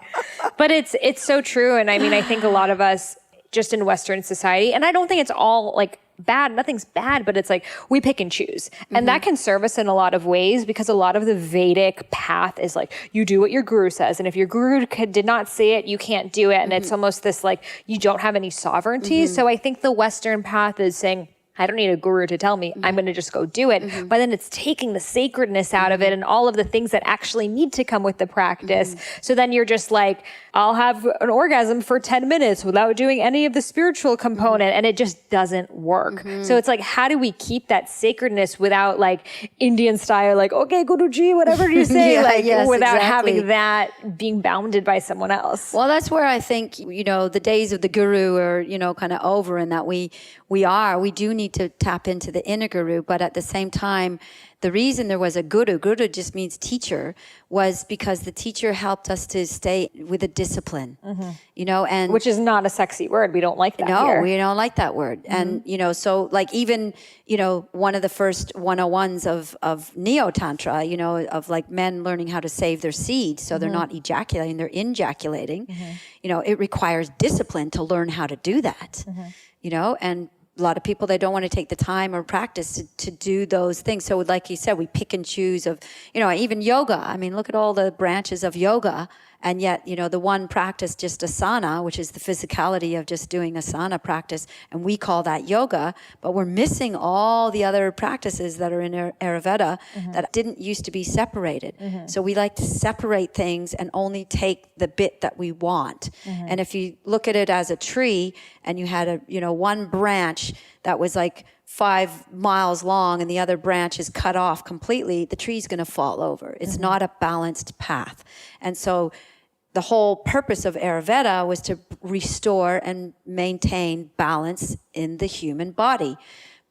But it's so true. And I mean, I think a lot of us just in Western society, and I don't think it's all like bad, nothing's bad, but it's like we pick and choose. And that can serve us in a lot of ways, because a lot of the Vedic path is like, you do what your guru says. And if your guru did not say it, you can't do it. And it's almost this like, you don't have any sovereignty. So I think the Western path is saying, I don't need a guru to tell me. I'm going to just go do it. But then it's taking the sacredness out of it and all of the things that actually need to come with the practice. So then you're just like, I'll have an orgasm for 10 minutes without doing any of the spiritual component. And it just doesn't work. So it's like, how do we keep that sacredness without like Indian style, like, okay, Guruji, whatever you say, without having that being bounded by someone else? Well, that's where I think, you know, the days of the guru are, you know, kind of over, and that we do need need to tap into the inner guru, but at the same time, the reason there was a guru just means teacher, was because the teacher helped us to stay with a discipline, and which is not a sexy word. We don't like that here. No, we don't like that word. And, so like even, one of the first 101s of Neo-Tantra, of like men learning how to save their seed so they're not ejaculating, they're injaculating, it requires discipline to learn how to do that, and a lot of people, they don't want to take the time or practice to do those things. So like you said, we pick and choose of, even yoga. I mean, look at all the branches of yoga. And yet, the one practice, just asana, which is the physicality of just doing asana practice, and we call that yoga, but we're missing all the other practices that are in Ayurveda that didn't used to be separated. So we like to separate things and only take the bit that we want. And if you look at it as a tree and you had one branch that was like 5 miles long and the other branch is cut off completely, the tree's going to fall over. It's not a balanced path. And so the whole purpose of Ayurveda was to restore and maintain balance in the human body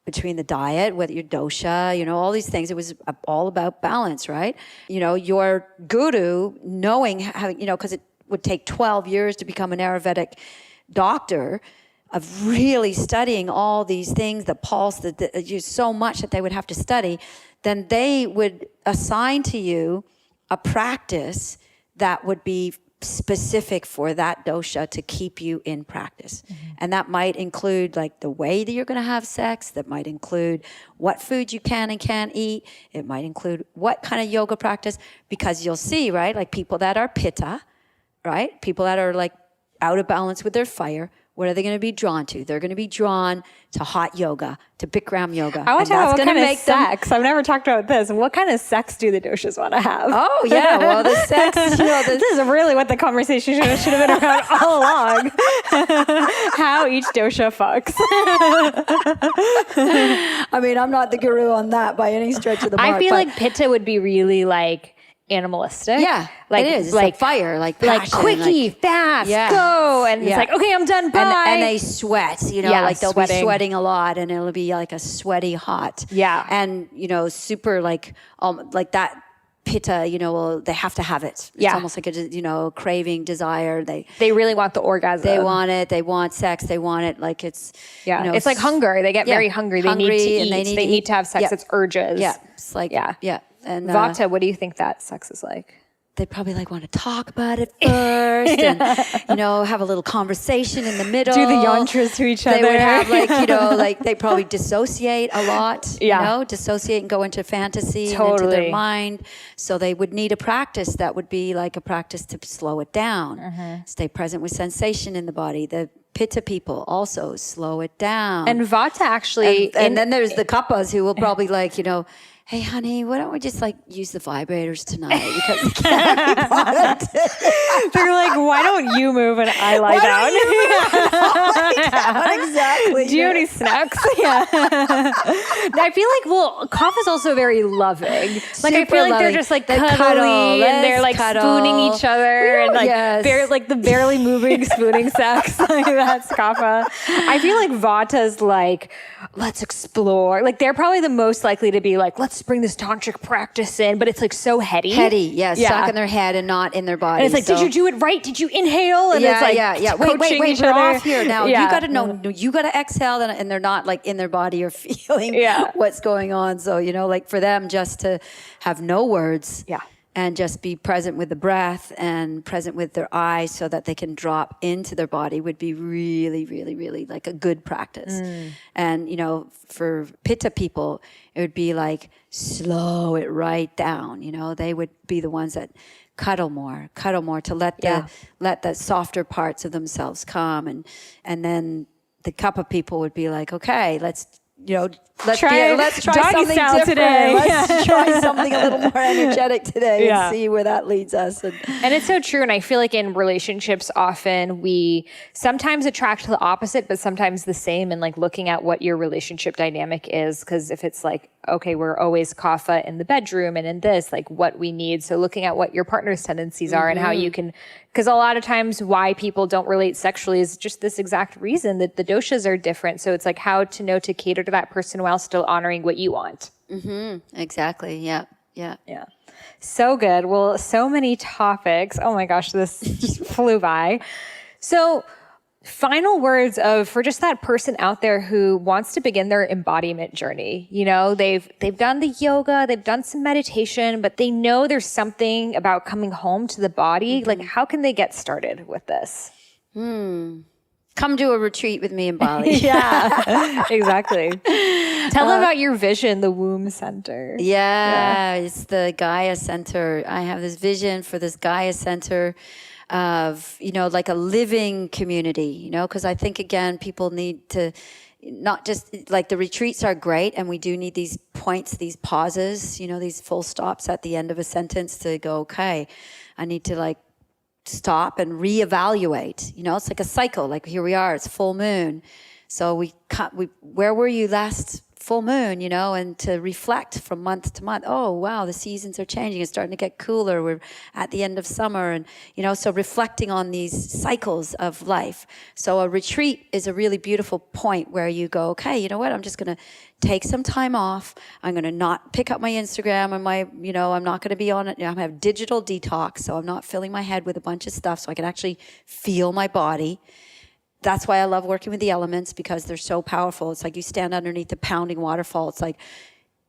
between the diet, whether your dosha, all these things. It was all about balance, right? Your guru, knowing how, because it would take 12 years to become an Ayurvedic doctor, of really studying all these things, the pulse, so much that they would have to study, then they would assign to you a practice that would be specific for that dosha to keep you in practice. And that might include like the way that you're going to have sex. That might include what food you can and can't eat. It might include what kind of yoga practice, because you'll see, right? Like people that are pitta, right? People that are like out of balance with their fire. What are they going to be drawn to? They're going to be drawn to hot yoga, to Bikram yoga. I want to know what kind of sex. I've never talked about this. What kind of sex do the doshas want to have? Oh, yeah. Well, the sex, this is really what the conversation should have been around all along. How each dosha fucks. I mean, I'm not the guru on that by any stretch of the mark. I feel like pitta would be really like animalistic. Yeah, like, it is. It's like fire, like passion, like quickie, fast, go. And it's like, okay, I'm done, bye. And they sweat, like they'll be sweating a lot and it'll be like a sweaty hot. Yeah. And, super like that pitta, they have to have it. It's almost like a, craving, desire. They really want the orgasm. They want it. They want sex. They want it. Like it's, it's like hunger. They get very hungry. They need to eat. And they need to have sex. It's urges. Yeah. It's like, yeah. And Vata, what do you think that sex is like? They probably like want to talk about it first and, have a little conversation in the middle. Do the yantras to each other. They would have like, they probably dissociate a lot, dissociate and go into fantasy and into their mind. So they would need a practice that would be like a practice to slow it down, stay present with sensation in the body. The Pitta people also slow it down. And Vata actually. And then there's the Kappas who will probably hey, honey, why don't we just use the vibrators tonight? Because it can't be bothered. They're like, why don't you move and I lie down? Exactly. Do you have any snacks? Yeah. I feel like, Kapha is also very loving. Like, I feel like they're just cuddly and they're spooning each other and the barely moving spooning sex. That's Kapha. I feel like Vata's let's explore. They're probably the most likely to be let's bring this tantric practice in, but it's so heady. Stuck in their head and not in their body. And it's did you do it right? Did you inhale? And it's wait, we're off here now. You got to know, you got to exhale, and they're not in their body or feeling what's going on. So, for them just to have no words. Yeah. And just be present with the breath and present with their eyes so that they can drop into their body would be really, really, really a good practice. And, for Pitta people, it would be slow it right down. They would be the ones that cuddle more to let the softer parts of themselves come. And then the Kapha people would be okay, let's try something different today. Let's try something a little more energetic today and see where that leads us. And it's so true. And I feel like in relationships, often we sometimes attract to the opposite, but sometimes the same. And looking at what your relationship dynamic is, because if it's okay, we're always Kapha in the bedroom and in this, what we need. So looking at what your partner's tendencies are and how you can Because a lot of times why people don't relate sexually is just this exact reason that the doshas are different. So it's like how to know to cater to that person while still honoring what you want. Exactly. Yeah. So good. Well, so many topics. Oh my gosh, this just flew by. So final words for just that person out there who wants to begin their embodiment journey. You know, they've done the yoga, they've done some meditation, but they know there's something about coming home to the body. Like, how can they get started with this? Come do a retreat with me in Bali. Yeah, exactly. Tell them about your vision, the womb center. Yeah, it's the Gaia Center. I have this vision for this Gaia Center of, like a living community, because I think, again, people need to not just, like, the retreats are great, and we do need these points, these pauses, these full stops at the end of a sentence to go, okay, I need to, like, stop and reevaluate. It's like a cycle. Like, here we are, it's full moon. So where were you last full moon, and to reflect from month to month. Oh, wow, the seasons are changing. It's starting to get cooler. We're at the end of summer. And, so reflecting on these cycles of life. So a retreat is a really beautiful point where you go, okay, you know what? I'm just going to take some time off. I'm going to not pick up my Instagram and I'm not going to be on it. I'm going to have digital detox. So I'm not filling my head with a bunch of stuff so I can actually feel my body. That's why I love working with the elements, because they're so powerful. It's like you stand underneath the pounding waterfall. It's like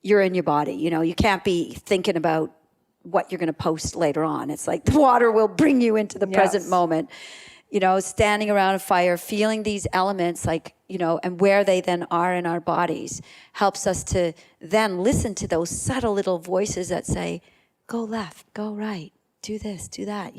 you're in your body. You can't be thinking about what you're going to post later on. It's like the water will bring you into the present moment. Standing around a fire, feeling these elements, like, and where they then are in our bodies, helps us to then listen to those subtle little voices that say, go left, go right, do this, do that,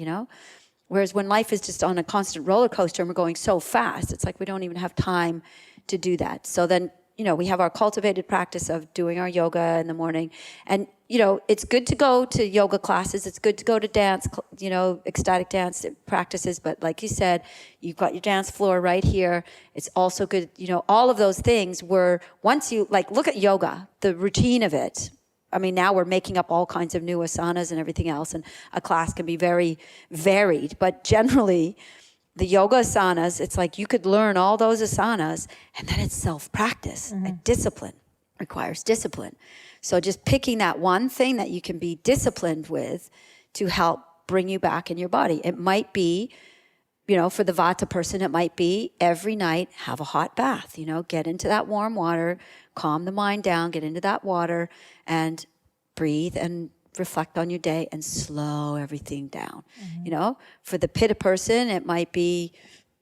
Whereas when life is just on a constant roller coaster and we're going so fast, it's like we don't even have time to do that. So then, we have our cultivated practice of doing our yoga in the morning. And, it's good to go to yoga classes. It's good to go to dance, ecstatic dance practices. But like you said, you've got your dance floor right here. It's also good, all of those things were, once you, like, look at yoga, the routine of it. I mean, now we're making up all kinds of new asanas and everything else, and a class can be very varied. But generally, the yoga asanas, it's like you could learn all those asanas, and then it's self-practice. And discipline requires discipline. So just picking that one thing that you can be disciplined with to help bring you back in your body. It might be, for the Vata person, it might be every night have a hot bath, get into that warm water, calm the mind down, get into that water and breathe and reflect on your day and slow everything down. For the Pitta person, it might be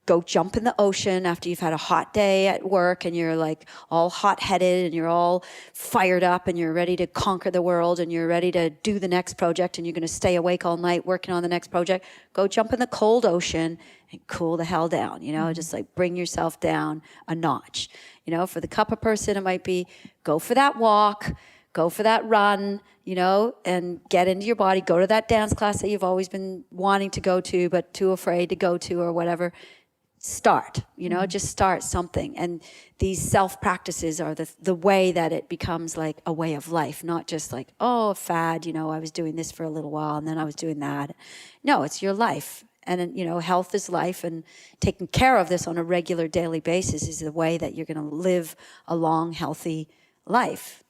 go jump in the ocean after you've had a hot day at work and you're like all hot-headed and you're all fired up and you're ready to conquer the world and you're ready to do the next project and you're going to stay awake all night working on the next project. Go jump in the cold ocean and cool the hell down, just like bring yourself down a notch. For the Kapha person, it might be go for that walk, go for that run, and get into your body, go to that dance class that you've always been wanting to go to but too afraid to go to or whatever. Start, just start something. And these self-practices are the way that it becomes like a way of life, not just like, oh, a fad, I was doing this for a little while and then I was doing that. No, it's your life. And, health is life, and taking care of this on a regular daily basis is the way that you're going to live a long, healthy life.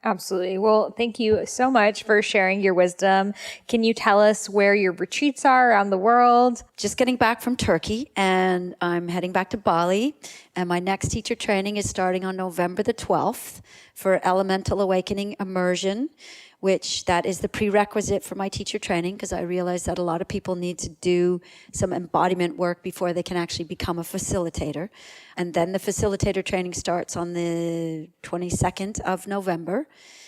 Absolutely. Well, thank you so much for sharing your wisdom. Can you tell us where your retreats are around the world? Just getting back from Turkey, and I'm heading back to Bali. And my next teacher training is starting on November the 12th for Elemental Awakening Immersion, which that is the prerequisite for my teacher training, because I realize that a lot of people need to do some embodiment work before they can actually become a facilitator. And then the facilitator training starts on the 22nd of November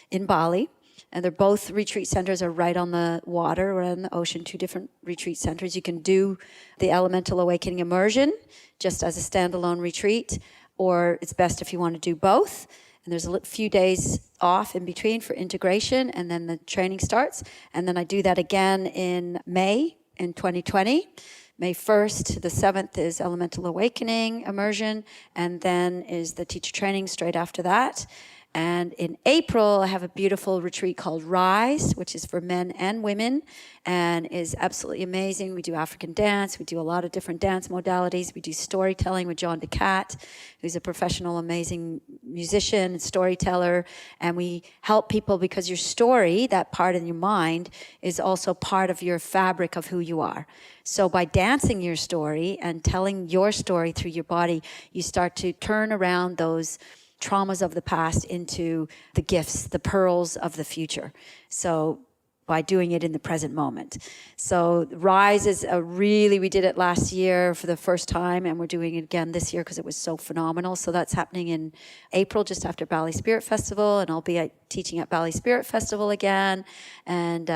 in Bali. And they're both retreat centers are right on the water, right on the ocean, 2 different retreat centers. You can do the Elemental Awakening Immersion just as a standalone retreat, or it's best if you want to do both. And there's a few days off in between for integration, and then the training starts. And then I do that again in May in 2020. May 1st to the 7th is Elemental Awakening Immersion, and then is the teacher training straight after that. And in April, I have a beautiful retreat called Rise, which is for men and women and is absolutely amazing. We do African dance. We do a lot of different dance modalities. We do storytelling with John DeCat, who's a professional, amazing musician and storyteller. And we help people because your story, that part in your mind, is also part of your fabric of who you are. So by dancing your story and telling your story through your body, you start to turn around those traumas of the past into the gifts, the pearls of the future. So by doing it in the present moment. So Rise is we did it last year for the first time, and we're doing it again this year because it was so phenomenal. So that's happening in April, just after Bali Spirit Festival, and I'll be teaching at Bali Spirit Festival again, and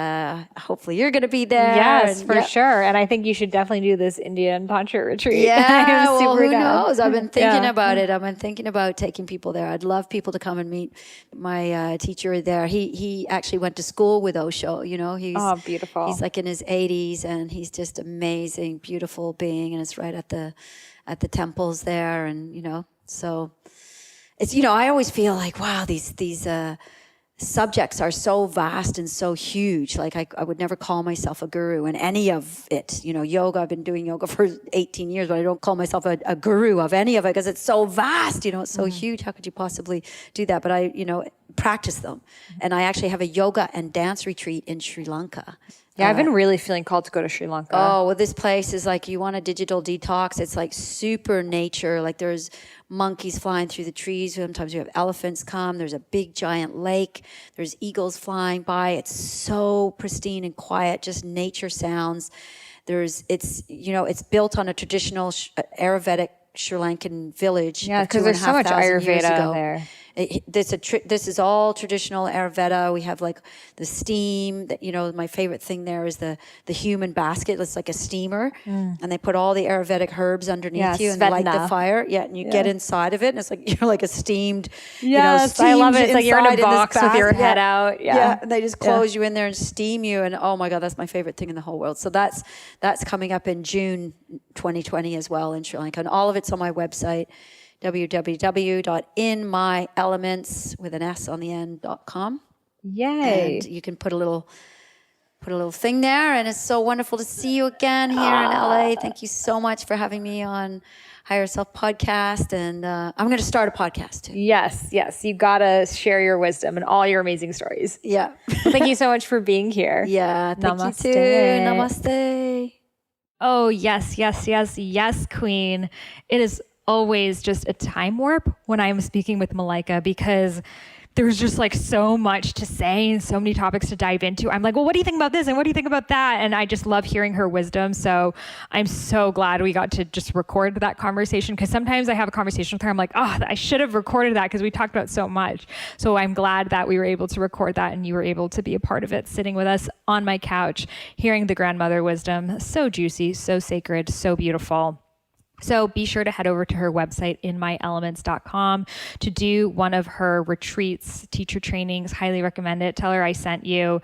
hopefully you're going to be there. Yes, for sure. And I think you should definitely do this Indian Tantra retreat. Yeah, well, who knows? I've been thinking about it. I've been thinking about taking people there. I'd love people to come and meet my teacher there. He actually went to school with Osho. He's beautiful. He's like in his 80s, and he's just amazing, beautiful being, and it's right at the temples there, and so it's I always feel like, wow, these subjects are so vast and so huge. Like I would never call myself a guru in any of it. Yoga, I've been doing yoga for 18 years, but I don't call myself a guru of any of it because it's so vast, it's so huge. How could you possibly do that? But I, practice them. And I actually have a yoga and dance retreat in Sri Lanka. Yeah, I've been really feeling called to go to Sri Lanka. Oh, well, this place is like, you want a digital detox. It's like super nature. Like there's monkeys flying through the trees. Sometimes you have elephants come. There's a big giant lake. There's eagles flying by. It's so pristine and quiet, just nature sounds. It's built on a traditional Ayurvedic Sri Lankan village. Yeah, because there's so much Ayurveda there. This is all traditional Ayurveda. We have like the steam. My favorite thing there is the human basket. It's like a steamer, and they put all the Ayurvedic herbs underneath you and light the fire. Yeah, and you get inside of it, and it's like you're like a steamed. Yes, I love it. It's like you're in a box with your head out. Yeah, and they just close you in there and steam you, and oh my God, that's my favorite thing in the whole world. So that's coming up in June 2020 as well in Sri Lanka, and all of it's on my website. www.inmyelements.com. Yay. And you can put a little thing there, and it's so wonderful to see you again here in LA. Thank you so much for having me on Higher Self podcast, and I'm going to start a podcast too. Yes, you got to share your wisdom and all your amazing stories. Yeah. Well, thank you so much for being here. Yeah, thank Namaste. you too. Namaste. Oh, yes, Queen. It is always just a time warp when I'm speaking with Malaika because there's just like so much to say and so many topics to dive into. I'm like, well, what do you think about this? And what do you think about that? And I just love hearing her wisdom. So I'm so glad we got to just record that conversation, because sometimes I have a conversation with her. I'm like, oh, I should have recorded that because we talked about so much. So I'm glad that we were able to record that and you were able to be a part of it, sitting with us on my couch, hearing the grandmother wisdom. So juicy, so sacred, so beautiful. So be sure to head over to her website, inmyelements.com, to do one of her retreats, teacher trainings. Highly recommend it. Tell her I sent you.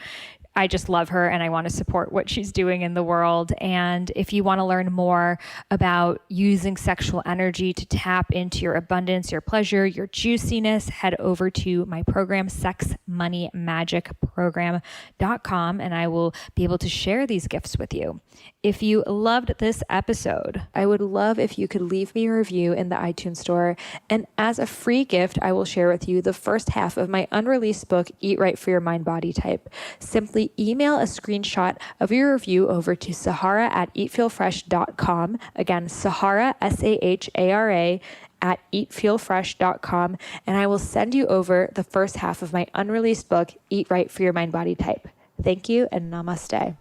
I just love her and I want to support what she's doing in the world. And if you want to learn more about using sexual energy to tap into your abundance, your pleasure, your juiciness, head over to my program, sexmoneymagicprogram.com, and I will be able to share these gifts with you. If you loved this episode, I would love if you could leave me a review in the iTunes store. And as a free gift, I will share with you the first half of my unreleased book, Eat Right for Your Mind Body Type. Simply email a screenshot of your review over to Sahara at eatfeelfresh.com. Again, Sahara, Sahara, at eatfeelfresh.com. And I will send you over the first half of my unreleased book, Eat Right for Your Mind Body Type. Thank you and namaste.